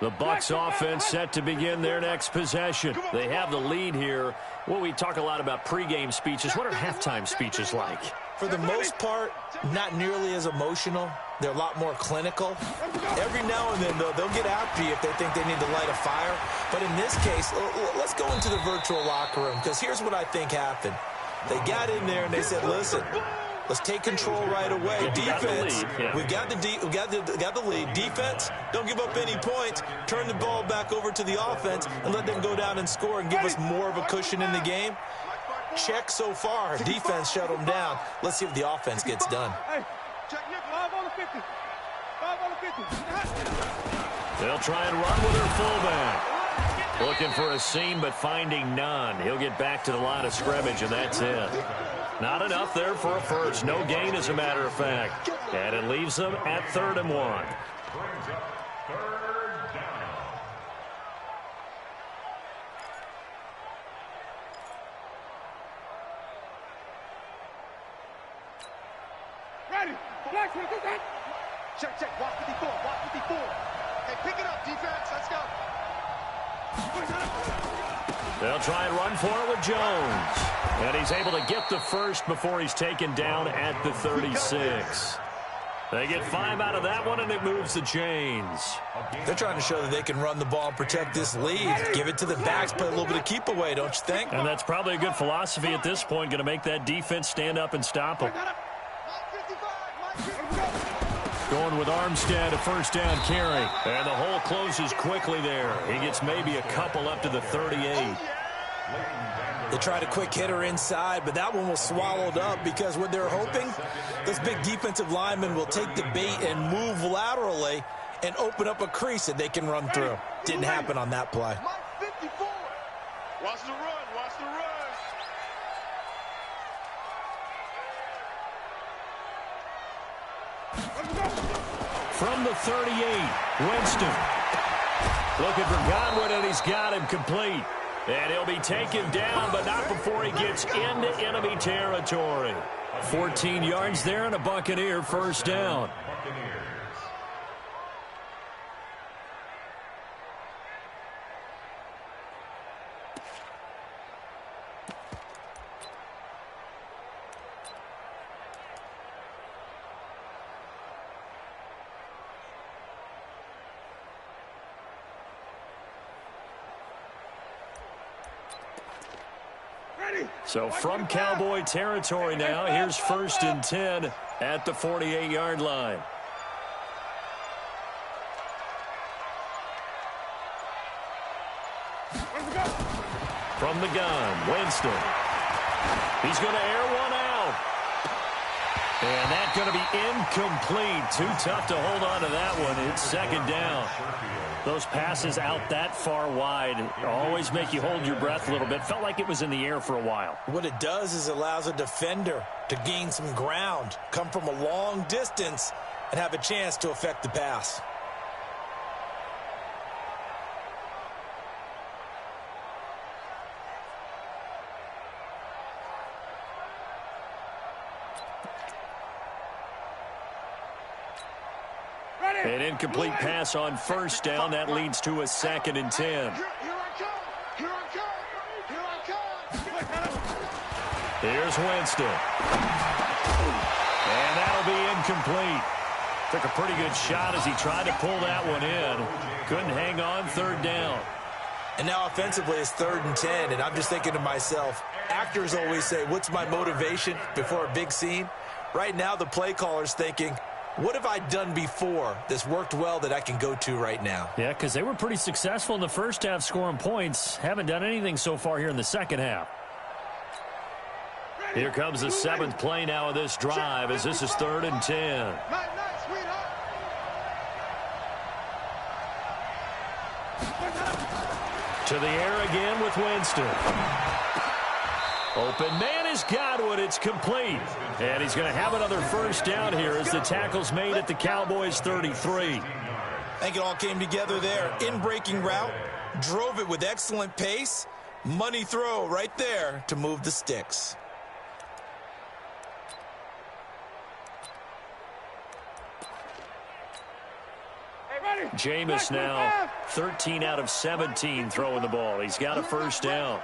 The Bucks offense set to begin their next possession. They have the lead here. Well, we talk a lot about pregame speeches. What are halftime speeches like? For the most part, not nearly as emotional. They're a lot more clinical. Every now and then, though, they'll get after you if they think they need to light a fire. But in this case, let's go into the virtual locker room, because here's what I think happened. They got in there and they said, listen, let's take control right away. Defense, we got the lead. Defense, don't give up any points. Turn the ball back over to the offense and let them go down and score and give us more of a cushion in the game. Check so far. Defense shut them down. Let's see if the offense gets done. They'll try and run with their fullback. Looking for a seam, but finding none. He'll get back to the line of scrimmage, and that's it. Not enough there for a first. No gain, as a matter of fact. And it leaves them at 3rd and 1. Brings up 3rd down. Ready. Flex, what is that? Check, check. Watch 54. Watch 54. Hey, pick it up, defense. Let's go. They'll try and run for it with Jones. And he's able to get the first before he's taken down at the 36. They get 5 out of that one, and it moves the chains. They're trying to show that they can run the ball and protect this lead. Give it to the backs, play a little bit of keep away, don't you think? And that's probably a good philosophy at this point, going to make that defense stand up and stop them. Going with Armstead, a first down carry. And the hole closes quickly there. He gets maybe a couple up to the 38. They tried a quick hitter inside, but that one was swallowed up because what they're hoping, those big defensive linemen will take the bait and move laterally and open up a crease that they can run through. Didn't happen on that play. Watch the run. Watch the run. From the 38, Winston. Looking for Godwin, and he's got him complete. And he'll be taken down, but not before he gets into enemy territory. 14 yards there and a Buccaneer first down. So from Cowboy territory now, here's 1st and 10 at the 48-yard line. From the gun, Winston. He's going to air one out. And that's going to be incomplete. Too tough to hold on to that one. It's 2nd down. Those passes out that far wide always make you hold your breath a little bit. Felt like it was in the air for a while. What it does is it allows a defender to gain some ground, come from a long distance, and have a chance to affect the pass. An incomplete pass on first down. That leads to a 2nd and 10. Here I come. Here I come. Here I come. Here's Winston. And that'll be incomplete. Took a pretty good shot as he tried to pull that one in. Couldn't hang on, 3rd down. And now offensively it's 3rd and 10, and I'm just thinking to myself, actors always say, what's my motivation before a big scene? Right now the play caller's thinking, what have I done before that's worked well that I can go to right now? Yeah, because they were pretty successful in the first half scoring points. Haven't done anything so far here in the second half. Here comes the 7th play now of this drive as this is 3rd and 10. To the air again with Winston. Open man is Godwin. It's complete. And he's going to have another first down here as the tackle's made at the Cowboys 33. I think it all came together there. In-breaking route, drove it with excellent pace. Money throw right there to move the sticks. Jameis now 13 out of 17 throwing the ball. He's got a first down.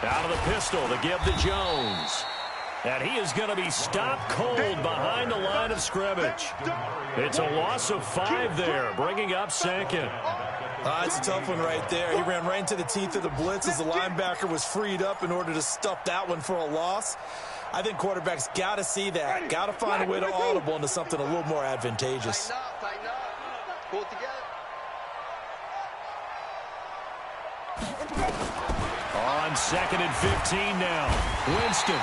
Out of the pistol to give to Jones. And he is going to be stopped cold behind the line of scrimmage. It's a loss of 5 there, bringing up 2nd. It's a tough one right there. He ran right into the teeth of the blitz as the linebacker was freed up in order to stuff that one for a loss. I think quarterbacks got to see that. Got to find a way to audible into something a little more advantageous. Pull it together. On 2nd and 15 now. Winston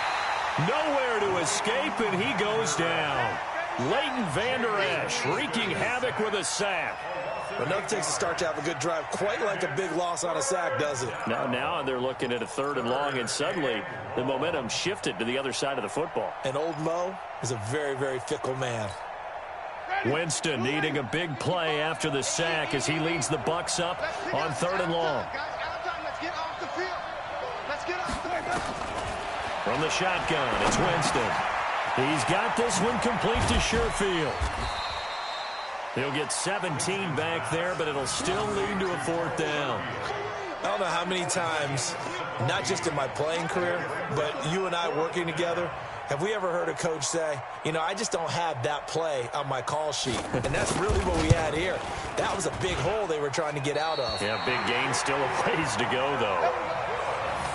nowhere to escape, and he goes down. Leighton Vander Esch wreaking havoc with a sack. But nothing takes a start to have a good drive, quite like a big loss on a sack, does it? Now they're looking at a 3rd and long, and suddenly the momentum shifted to the other side of the football. And old Mo is a very, very fickle man. Winston needing a big play after the sack as he leads the Bucks up on 3rd and long. From the shotgun, it's Winston. He's got this one complete to Sherfield. He'll get 17 back there, but it'll still lead to a 4th down. I don't know how many times, not just in my playing career, but you and I working together, have we ever heard a coach say, you know, I just don't have that play on my call sheet. And that's really what we had here. That was a big hole they were trying to get out of. Yeah, big gain, still a ways to go, though.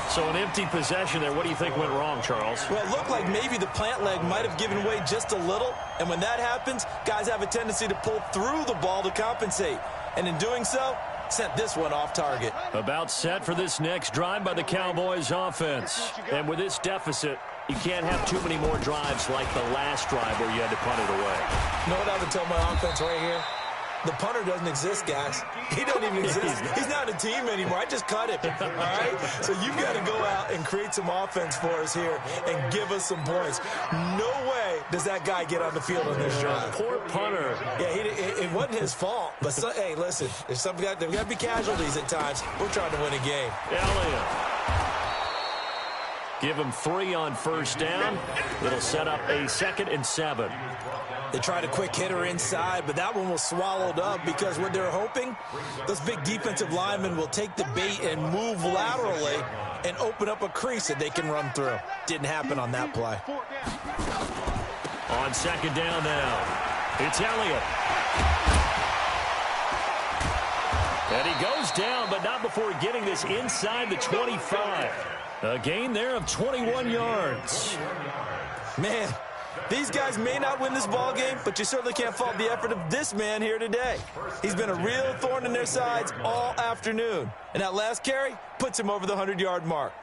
So an empty possession there. What do you think went wrong, Charles? Well, it looked like maybe the plant leg might have given way just a little. And when that happens, guys have a tendency to pull through the ball to compensate. And in doing so, sent this one off target. About set for this next drive by the Cowboys offense. And with this deficit, you can't have too many more drives like the last drive where you had to punt it away. You know what I would tell my offense right here? The punter doesn't exist, guys. He doesn't even exist. He's not a team anymore. I just cut him, all right? So you've got to go out and create some offense for us here and give us some points. No way does that guy get on the field on this drive. Poor punter. Yeah, it wasn't his fault. But, hey, listen, there's got to be casualties at times. We're trying to win a game. Elliott. Give him 3 on 1st down. It'll set up a 2nd and 7. They tried a quick hitter inside, but that one was swallowed up because what they're hoping, those big defensive linemen will take the bait and move laterally and open up a crease that they can run through. Didn't happen on that play. On 2nd down now, it's Elliott. And he goes down, but not before getting this inside the 25. A gain there of 21 yards. Man, these guys may not win this ball game, but you certainly can't fault the effort of this man here today. He's been a real thorn in their sides all afternoon. And that last carry puts him over the 100-yard mark.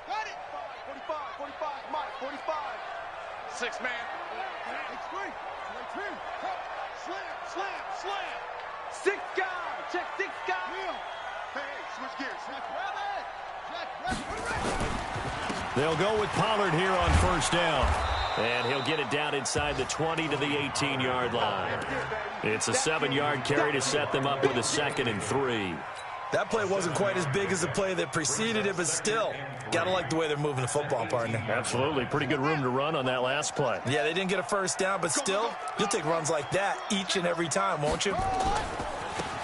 Got it! 45, Mike, 45. 6 man. Slam. 6 guy. Check 6 guy. Hey, switch gears. They'll go with Pollard here on 1st down. And he'll get it down inside the 20 to the 18-yard line. It's a 7-yard carry to set them up with a 2nd and 3. That play wasn't quite as big as the play that preceded it, but still, gotta like the way they're moving the football, partner. Absolutely. Pretty good room to run on that last play. Yeah, they didn't get a 1st down, but still, you'll take runs like that each and every time, won't you?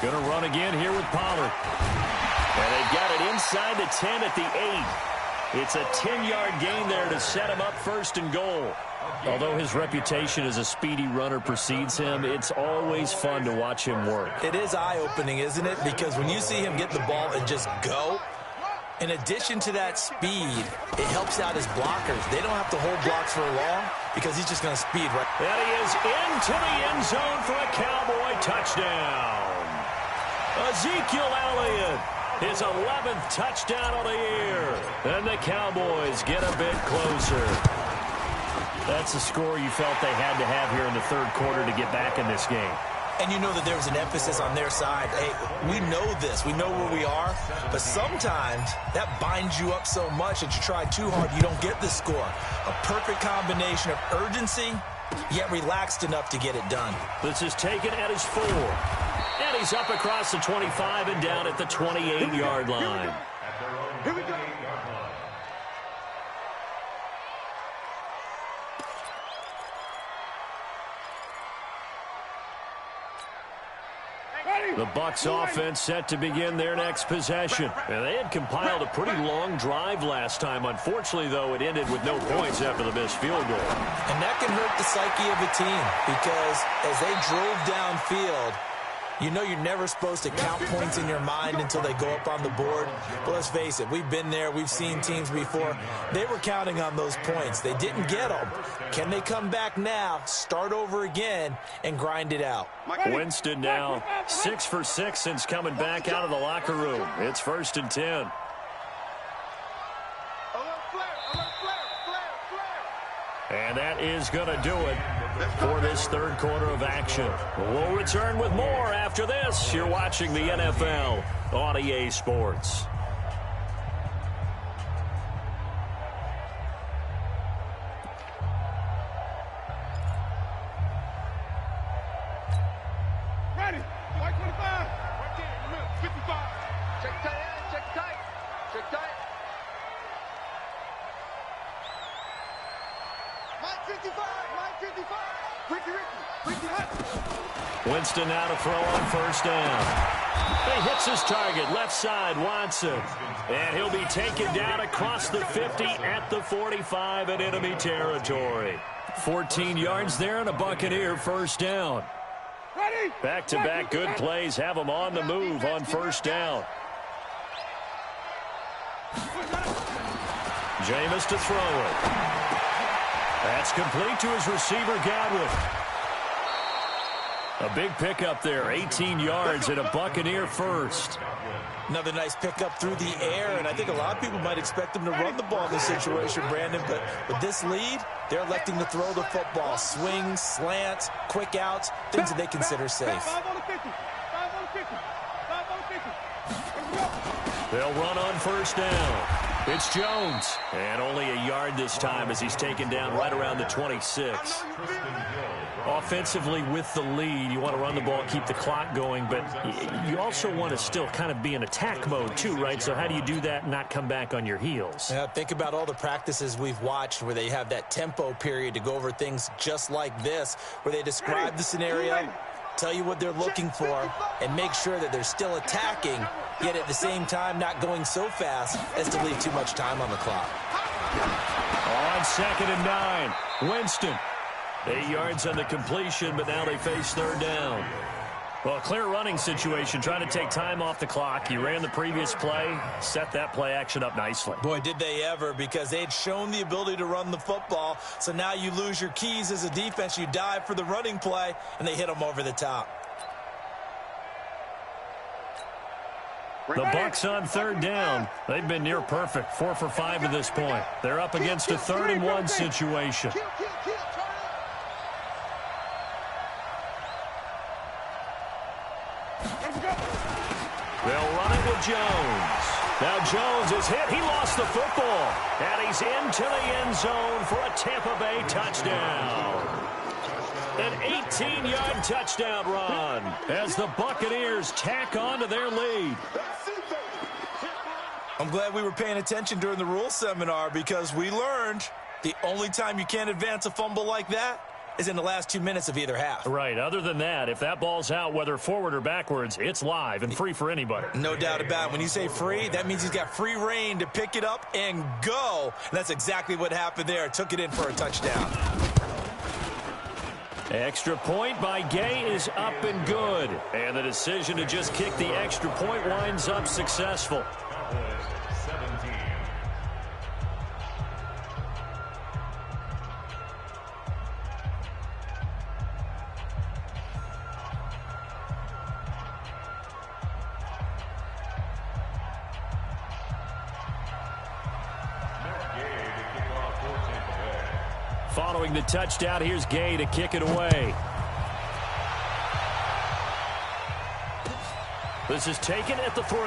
Going to run again here with Pollard. And they've got it inside the 10 at the 8. It's a 10-yard gain there to set him up 1st and goal. Although his reputation as a speedy runner precedes him, it's always fun to watch him work. It is eye-opening, isn't it? Because when you see him get the ball and just go, in addition to that speed, it helps out his blockers. They don't have to hold blocks for long because he's just going to speed right. And he is into the end zone for a Cowboy touchdown. Ezekiel Elliott, his 11th touchdown of the year. And the Cowboys get a bit closer. That's a score you felt they had to have here in the 3rd quarter to get back in this game. And you know that there was an emphasis on their side. Hey, we know this. We know where we are. But sometimes that binds you up so much that you try too hard, you don't get the score. A perfect combination of urgency, yet relaxed enough to get it done. This is taken at his 4. And he's up across the 25 and down at the 28-yard line. Here we go. The Bucks offense set to begin their next possession. And they had compiled a pretty long drive last time. Unfortunately, though, it ended with no points after the missed field goal. And that can hurt the psyche of a team because as they drove downfield, you know you're never supposed to count points in your mind until they go up on the board. But let's face it, we've been there. We've seen teams before. They were counting on those points. They didn't get them. Can they come back now, start over again, and grind it out? Winston now 6 for 6 since coming back out of the locker room. It's 1st and 10. And that is going to do it. for this third quarter of action. We'll return with more after this. You're watching the NFL on EA Sports. Ready. White 25. Right there in the middle. 55. Check tight end. Check tight. Check tight. Mike 55. Mike 55. Ricky Hut. Winston now to throw on first down. He hits his target, left side, Watson. And he'll be taken down across the 50 at the 45 in enemy territory. 14 yards there and a Buccaneer first down. Ready. Back-to-back good plays have him on the move on first down. Jameis to throw it. That's complete to his receiver, Godwin. A big pickup there, 18 yards and a Buccaneer first. Another nice pickup through the air, and I think a lot of people might expect them to run the ball in this situation, Brandon, but with this lead, they're electing to throw the football. Swings, slants, quick outs, things that they consider safe. 5 on the 50. 5 on the 50. 5 on the 50. Let's go. They'll run on first down. It's Jones, and only a yard this time as he's taken down right around the 26. Offensively with the lead, you want to run the ball, keep the clock going, but you also want to still kind of be in attack mode too, right? So how do you do that and not come back on your heels? Yeah, think about all the practices we've watched where they have that tempo period to go over things just like this, where they describe the scenario, tell you what they're looking for, and make sure that they're still attacking, yet at the same time not going so fast as to leave too much time on the clock. On 2nd and 9, Winston. 8 yards on the completion, but now they face third down. Well, clear running situation, trying to take time off the clock. He ran the previous play, set that play action up nicely. Boy, did they ever, because they had shown the ability to run the football. So now you lose your keys as a defense. You dive for the running play, and they hit them over the top. The Bucks on third down. They've been near perfect, 4 for 5 to this point. They're up against a 3rd-and-1 situation. They'll run it with Jones. Now Jones is hit. He lost the football. And he's into the end zone for a Tampa Bay touchdown. An 18-yard touchdown run as the Buccaneers tack on to their lead. I'm glad we were paying attention during the rules seminar, because we learned the only time you can't advance a fumble like that is in the last 2 minutes of either half. Right. Other than that, if that ball's out, whether forward or backwards, it's live and free for anybody. No doubt about it. When you say free, that means he's got free reign to pick it up and go. And that's exactly what happened there. Took it in for a touchdown. Extra point by Gay is up and good. And the decision to just kick the extra point winds up successful. Following the touchdown, here's Gay to kick it away. This is taken at the 3.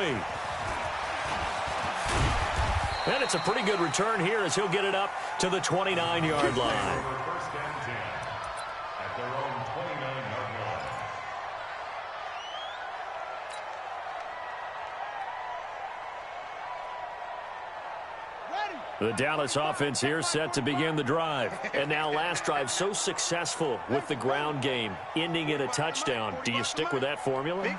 And it's a pretty good return here as he'll get it up to the 29-yard line. First and 10 at their own 29-yard line. The Dallas offense here set to begin the drive. And now last drive so successful with the ground game, ending in a touchdown. Do you stick with that formula?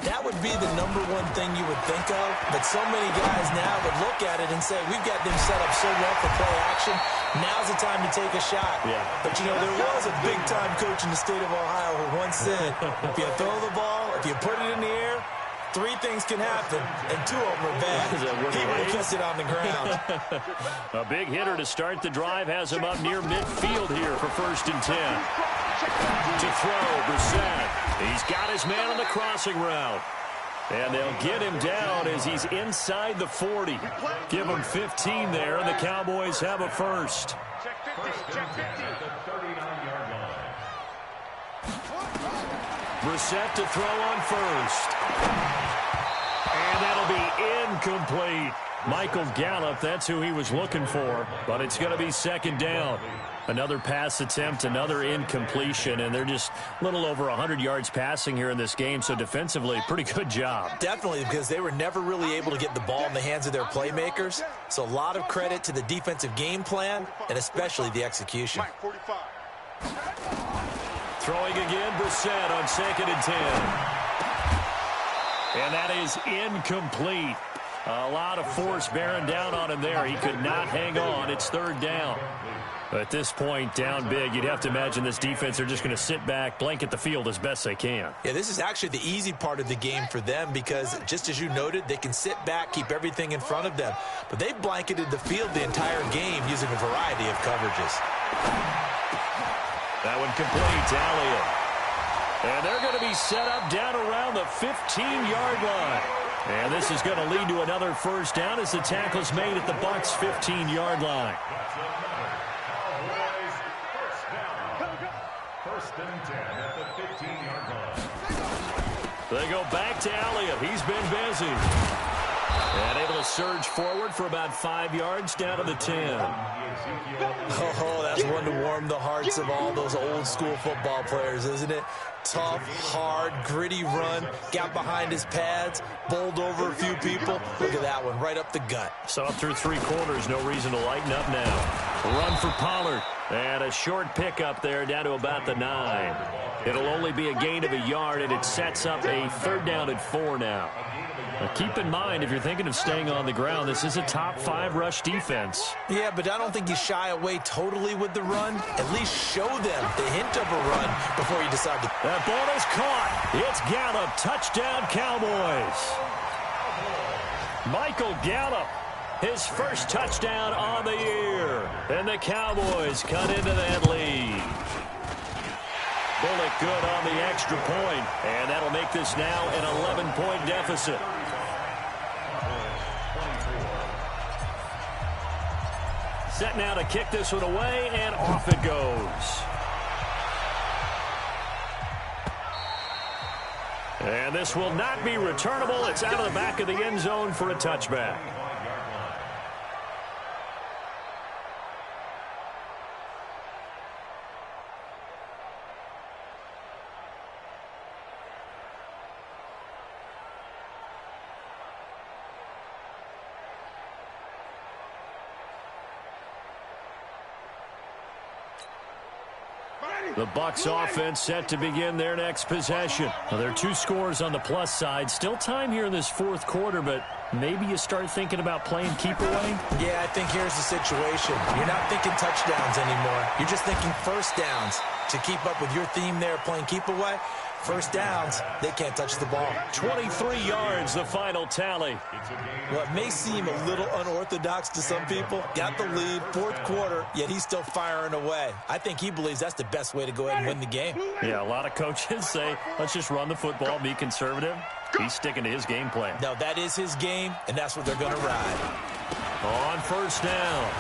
That would be the number one thing you would think of, but so many guys now would look at it and say, we've got them set up so well for play action. Now's the time to take a shot. Yeah. But, you know, there was a big-time coach in the state of Ohio who once said, if you throw the ball, if you put it in the air, 3 things can happen, and 2 of them are bad. He would have kept it on the ground. A big hitter to start the drive has him up near midfield here for 1st and 10. To throw, Brissett. He's got his man on the crossing route. And they'll get him down as he's inside the 40. Give him 15 there, and the Cowboys have a first. First and 10 at the 39-yard line. Brissett to throw on first. And that'll be incomplete. Michael Gallup, that's who he was looking for, but it's going to be second down. Another pass attempt, another incompletion, and they're just a little over 100 yards passing here in this game, so defensively, pretty good job. Definitely, because they were never really able to get the ball in the hands of their playmakers, so a lot of credit to the defensive game plan and especially the execution. Throwing again, Brissett on 2nd and 10. And that is incomplete. A lot of force bearing down on him there. He could not hang on. It's 3rd down. At this point, down big, you'd have to imagine this defense are just going to sit back, blanket the field as best they can. Yeah, this is actually the easy part of the game for them because, just as you noted, they can sit back, keep everything in front of them. But they blanketed the field the entire game using a variety of coverages. That one complete to Elliott. And they're going to be set up down around the 15-yard line. And this is going to lead to another first down as the tackle's made at the Bucks' 15-yard line. Cowboys first down. 1st and 10 at the 15-yard line. They go back to Elliott. He's been busy. And able to surge forward for about 5 yards down to the 10. Oh, that's one to warm the hearts of all those old school football players, isn't it? Tough, hard, gritty run, got behind his pads, bowled over a few people. Look at that one, right up the gut. So up through 3 quarters, no reason to lighten up now. Run for Pollard. And a short pickup there down to about the 9. It'll only be a gain of a yard, and it sets up a 3rd down and 4 now. Now keep in mind, if you're thinking of staying on the ground, this is a top 5 rush defense. Yeah, but I don't think you shy away totally with the run. At least show them the hint of a run before you decide to. That ball is caught. It's Gallup. Touchdown, Cowboys. Michael Gallup, his first touchdown on the year. And the Cowboys cut into that lead. Bullock good on the extra point, and that'll make this now an 11-point deficit. Set now to kick this one away, and off it goes. And this will not be returnable. It's out of the back of the end zone for a touchback. The Bucks offense set to begin their next possession. Now, there are 2 scores on the plus side. Still time here in this 4th quarter, but maybe you start thinking about playing keep away? Yeah, I think here's the situation. You're not thinking touchdowns anymore. You're just thinking first downs. To keep up with your theme there, playing keep away, first downs, they can't touch the ball. 23 yards, the final tally. What may seem a little unorthodox to some people, got the lead, 4th quarter, yet he's still firing away. I think he believes that's the best way to go ahead and win the game. Yeah, a lot of coaches say, let's just run the football, be conservative. He's sticking to his game plan. No, that is his game, and that's what they're going to ride. On first down.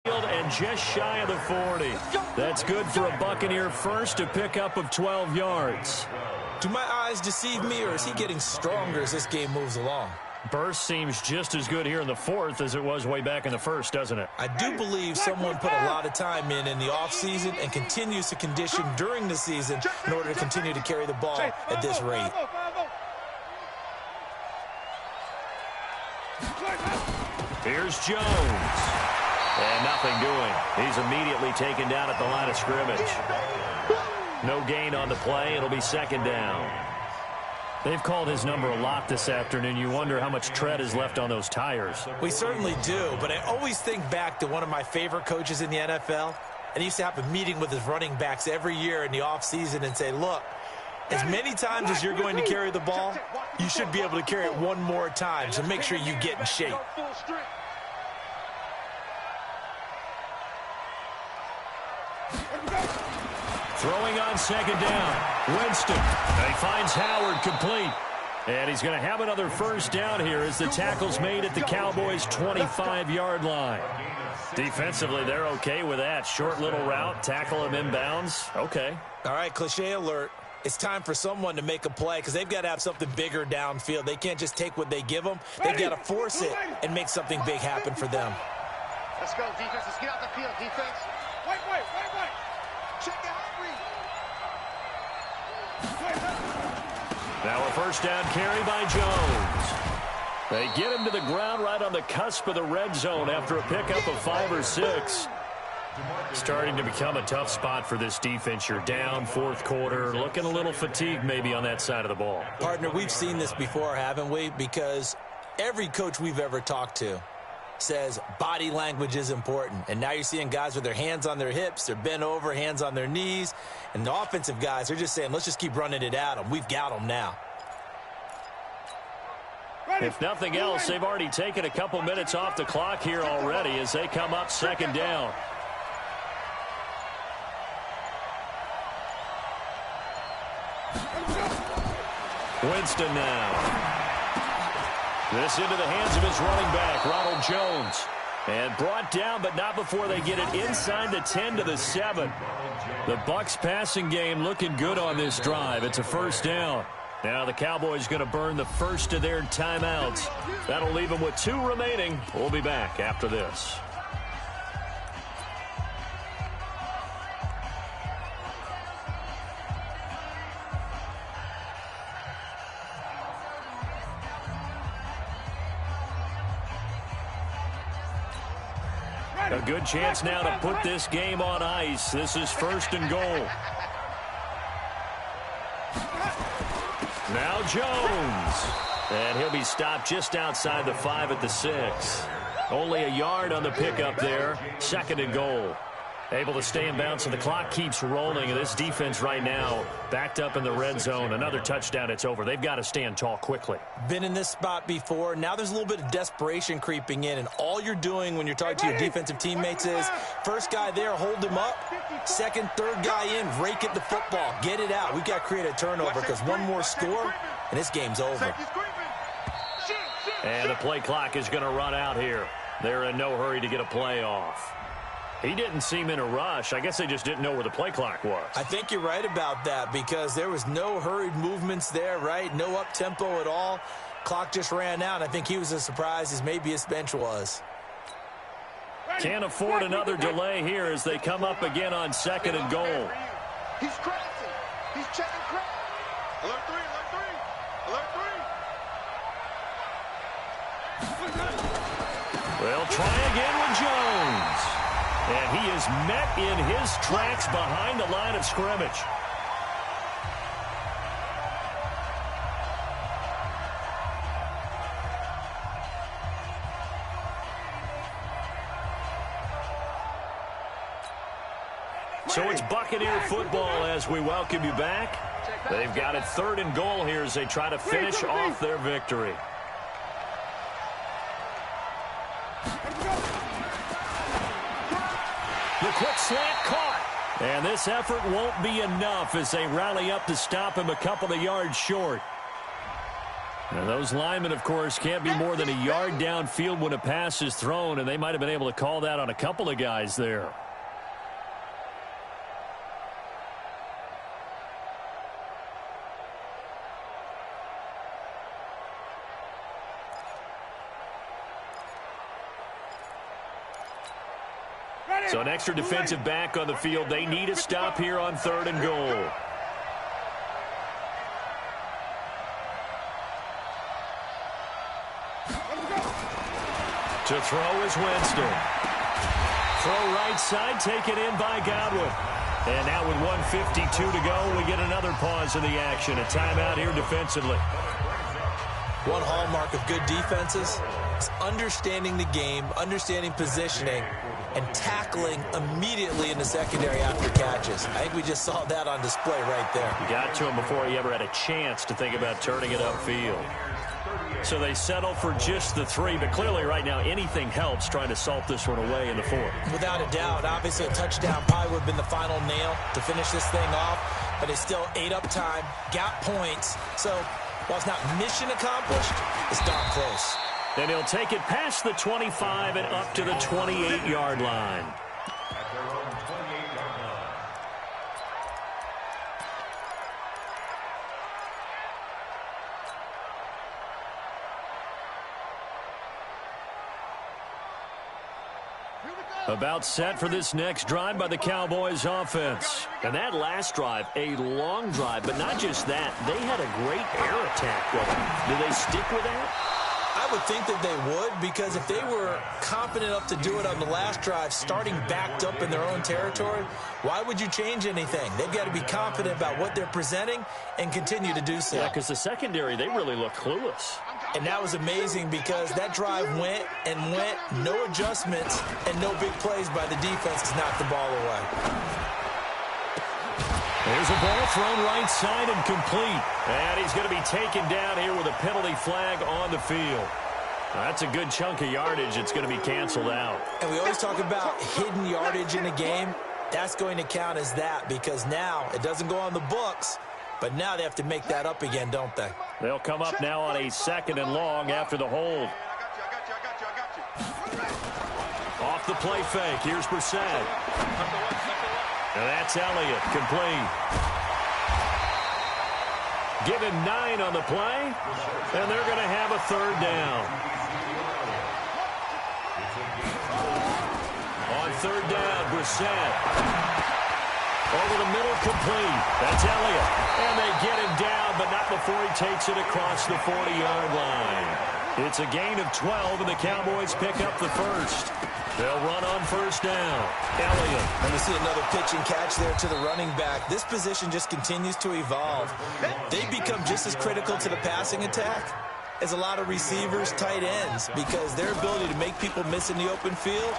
And just shy of the 40. That's good for a Buccaneer first, a pickup of 12 yards. Do my eyes deceive me, or is he getting stronger as this game moves along? Burst seems just as good here in the 4th as it was way back in the 1st, doesn't it? I do believe someone put a lot of time in the offseason and continues to condition during the season in order to continue to carry the ball at this rate. Here's Jones. And nothing doing. He's immediately taken down at the line of scrimmage. No gain on the play. It'll be 2nd down. They've called his number a lot this afternoon. You wonder how much tread is left on those tires. We certainly do, but I always think back to one of my favorite coaches in the NFL. And he used to have a meeting with his running backs every year in the offseason and say, look, as many times as you're going to carry the ball, you should be able to carry it one more time, so make sure you get in shape. Throwing on 2nd down. Winston. He finds Howard complete. And he's going to have another first down here as the tackle's made at the Cowboys' 25-yard line. Defensively, they're okay with that. Short little route, tackle him inbounds. Okay. All right, cliche alert. It's time for someone to make a play because they've got to have something bigger downfield. They can't just take what they give them. They've got to force it and make something big happen for them. Let's go, defense. Let's get out the field, defense. Wait. Check it out, Now a first down carry by Jones. They get him to the ground right on the cusp of the red zone after a pickup of 5 or 6. Starting to become a tough spot for this defense. You're down fourth quarter, looking a little fatigued maybe on that side of the ball. Partner, we've seen this before, haven't we? Because every coach we've ever talked to says body language is important. And now you're seeing guys with their hands on their hips, they're bent over, hands on their knees. And the offensive guys are just saying, let's just keep running it at them. We've got them now. If nothing else, they've already taken a couple minutes off the clock here already as they come up second down. Winston now. This into the hands of his running back, Ronald Jones. And brought down, but not before they get it inside the 10 to the 7. The Bucks passing game looking good on this drive. It's a first down. Now the Cowboys going to burn the first of their timeouts. That'll leave them with 2 remaining. We'll be back after this. A good chance now to put this game on ice. This is first and goal. Now Jones. And he'll be stopped just outside the 5 at the 6. Only a yard on the pickup there. Second and goal. Able to stay in bounds, and the clock keeps rolling. And this defense right now backed up in the red zone. Another touchdown, it's over. They've got to stand tall quickly. Been in this spot before. Now there's a little bit of desperation creeping in. And all you're doing when you're talking to your defensive teammates is first guy there, hold him up. Second, third guy in, rake at the football. Get it out. We've got to create a turnover because one more score, and this game's over. And the play clock is going to run out here. They're in no hurry to get a play off. He didn't seem in a rush. I guess they just didn't know where the play clock was. I think you're right about that because there was no hurried movements there, right? No up-tempo at all. Clock just ran out. I think he was as surprised as maybe his bench was. Can't afford another delay here as they come up again on second and goal. He's crazy. He's checking crazy. Alert 3, alert 3, alert 3. They'll try again with Jones. And he is met in his tracks behind the line of scrimmage. So it's Buccaneer football as we welcome you back. They've got it third and goal here as they try to finish off their victory. The quick slant caught. And this effort won't be enough as they rally up to stop him a couple of yards short. And those linemen, of course, can't be more than a yard downfield when a pass is thrown, and they might have been able to call that on a couple of guys there. So an extra defensive back on the field. They need a stop here on third and goal. To throw is Winston. Throw right side, taken in by Godwin. And now with 1:52 to go, we get another pause in the action. A timeout here defensively. One hallmark of good defenses is understanding the game, understanding positioning, and tackling immediately in the secondary after catches. I think we just saw that on display right there. Got to him before he ever had a chance to think about turning it upfield. So they settle for just the 3, but clearly right now anything helps trying to salt this one away in the 4th. Without a doubt, obviously a touchdown probably would have been the final nail to finish this thing off, but it's still ate up time, got points. So while it's not mission accomplished, it's darn close. And he'll take it past the 25 and up to the 28-yard line. At their own 28-yard line. About set for this next drive by the Cowboys offense. And that last drive, a long drive, but not just that. They had a great air attack going. Do they stick with that? I would think that they would, because if they were confident enough to do it on the last drive, starting backed up in their own territory, why would you change anything? They've got to be confident about what they're presenting and continue to do so. Yeah, because the secondary, they really look clueless. And that was amazing because that drive went and went, no adjustments, and no big plays by the defense to knock the ball away. There's a ball thrown right side and complete. And he's going to be taken down here with a penalty flag on the field. That's a good chunk of yardage. It's going to be canceled out. And we always talk about hidden yardage in a game. That's going to count as that because now it doesn't go on the books, but now they have to make that up again, don't they? They'll come up now on a 2nd and long after the hold. Off the play fake. Here's Brissett. And that's Elliott, complete. Given 9 on the play, and they're going to have a 3rd down. On 3rd down, Brissett. Over the middle, complete. That's Elliott. And they get him down, but not before he takes it across the 40-yard line. It's a gain of 12, and the Cowboys pick up the 1st. They'll run on 1st down. Elliott. And we see another pitch and catch there to the running back. This position just continues to evolve. They become just as critical to the passing attack as a lot of receivers, tight ends, because their ability to make people miss in the open field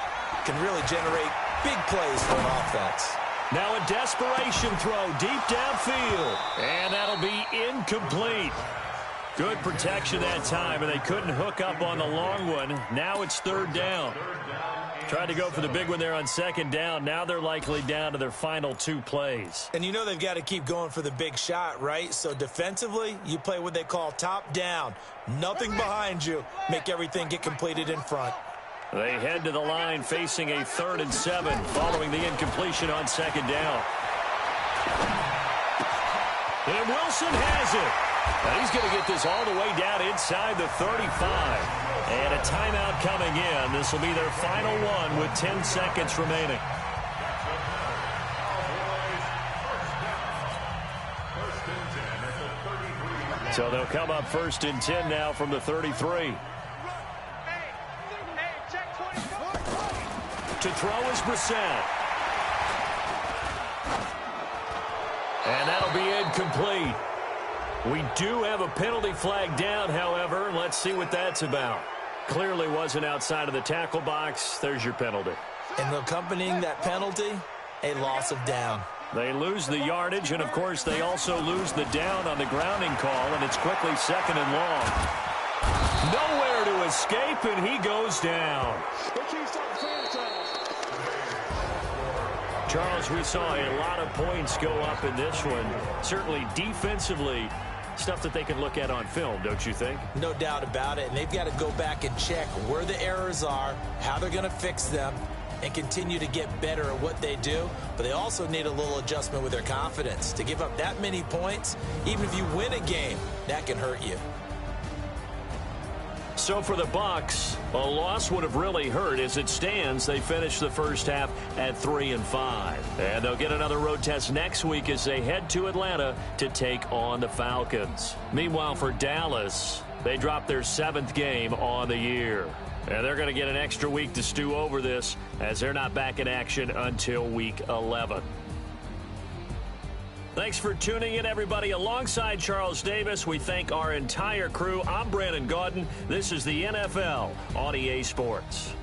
can really generate big plays for an offense. Now a desperation throw deep downfield. And that'll be incomplete. Good protection that time, and they couldn't hook up on the long one. Now it's 3rd down. Tried to go for the big one there on 2nd down. Now they're likely down to their final 2 plays. And you know they've got to keep going for the big shot, right? So defensively, you play what they call top down. Nothing behind you. Make everything get completed in front. They head to the line facing a 3rd and 7 following the incompletion on 2nd down. And Wilson has it. Now he's going to get this all the way down inside the 35. And a timeout coming in. This will be their final one with 10 seconds remaining. So they'll come up 1st and 10 now from the 33. To throw is Brissett. And that'll be incomplete. We do have a penalty flag down, however. Let's see what that's about. Clearly wasn't outside of the tackle box. There's your penalty. And accompanying that penalty, a loss of down. They lose the yardage, and, of course, they also lose the down on the grounding call, and it's quickly 2nd and long. Nowhere to escape, and he goes down. Charles, we saw a lot of points go up in this one. Certainly defensively, stuff that they can look at on film, don't you think? No doubt about it. And they've got to go back and check where the errors are, how they're going to fix them, and continue to get better at what they do. But they also need a little adjustment with their confidence. To give up that many points, even if you win a game, that can hurt you. So for the Bucks, a loss would have really hurt. As it stands, they finish the 1st half at 3-5. And they'll get another road test next week as they head to Atlanta to take on the Falcons. Meanwhile, for Dallas, they dropped their 7th game on the year. And they're going to get an extra week to stew over this as they're not back in action until week 11. Thanks for tuning in, everybody. Alongside Charles Davis, we thank our entire crew. I'm Brandon Gaudin. This is the NFL on EA Sports.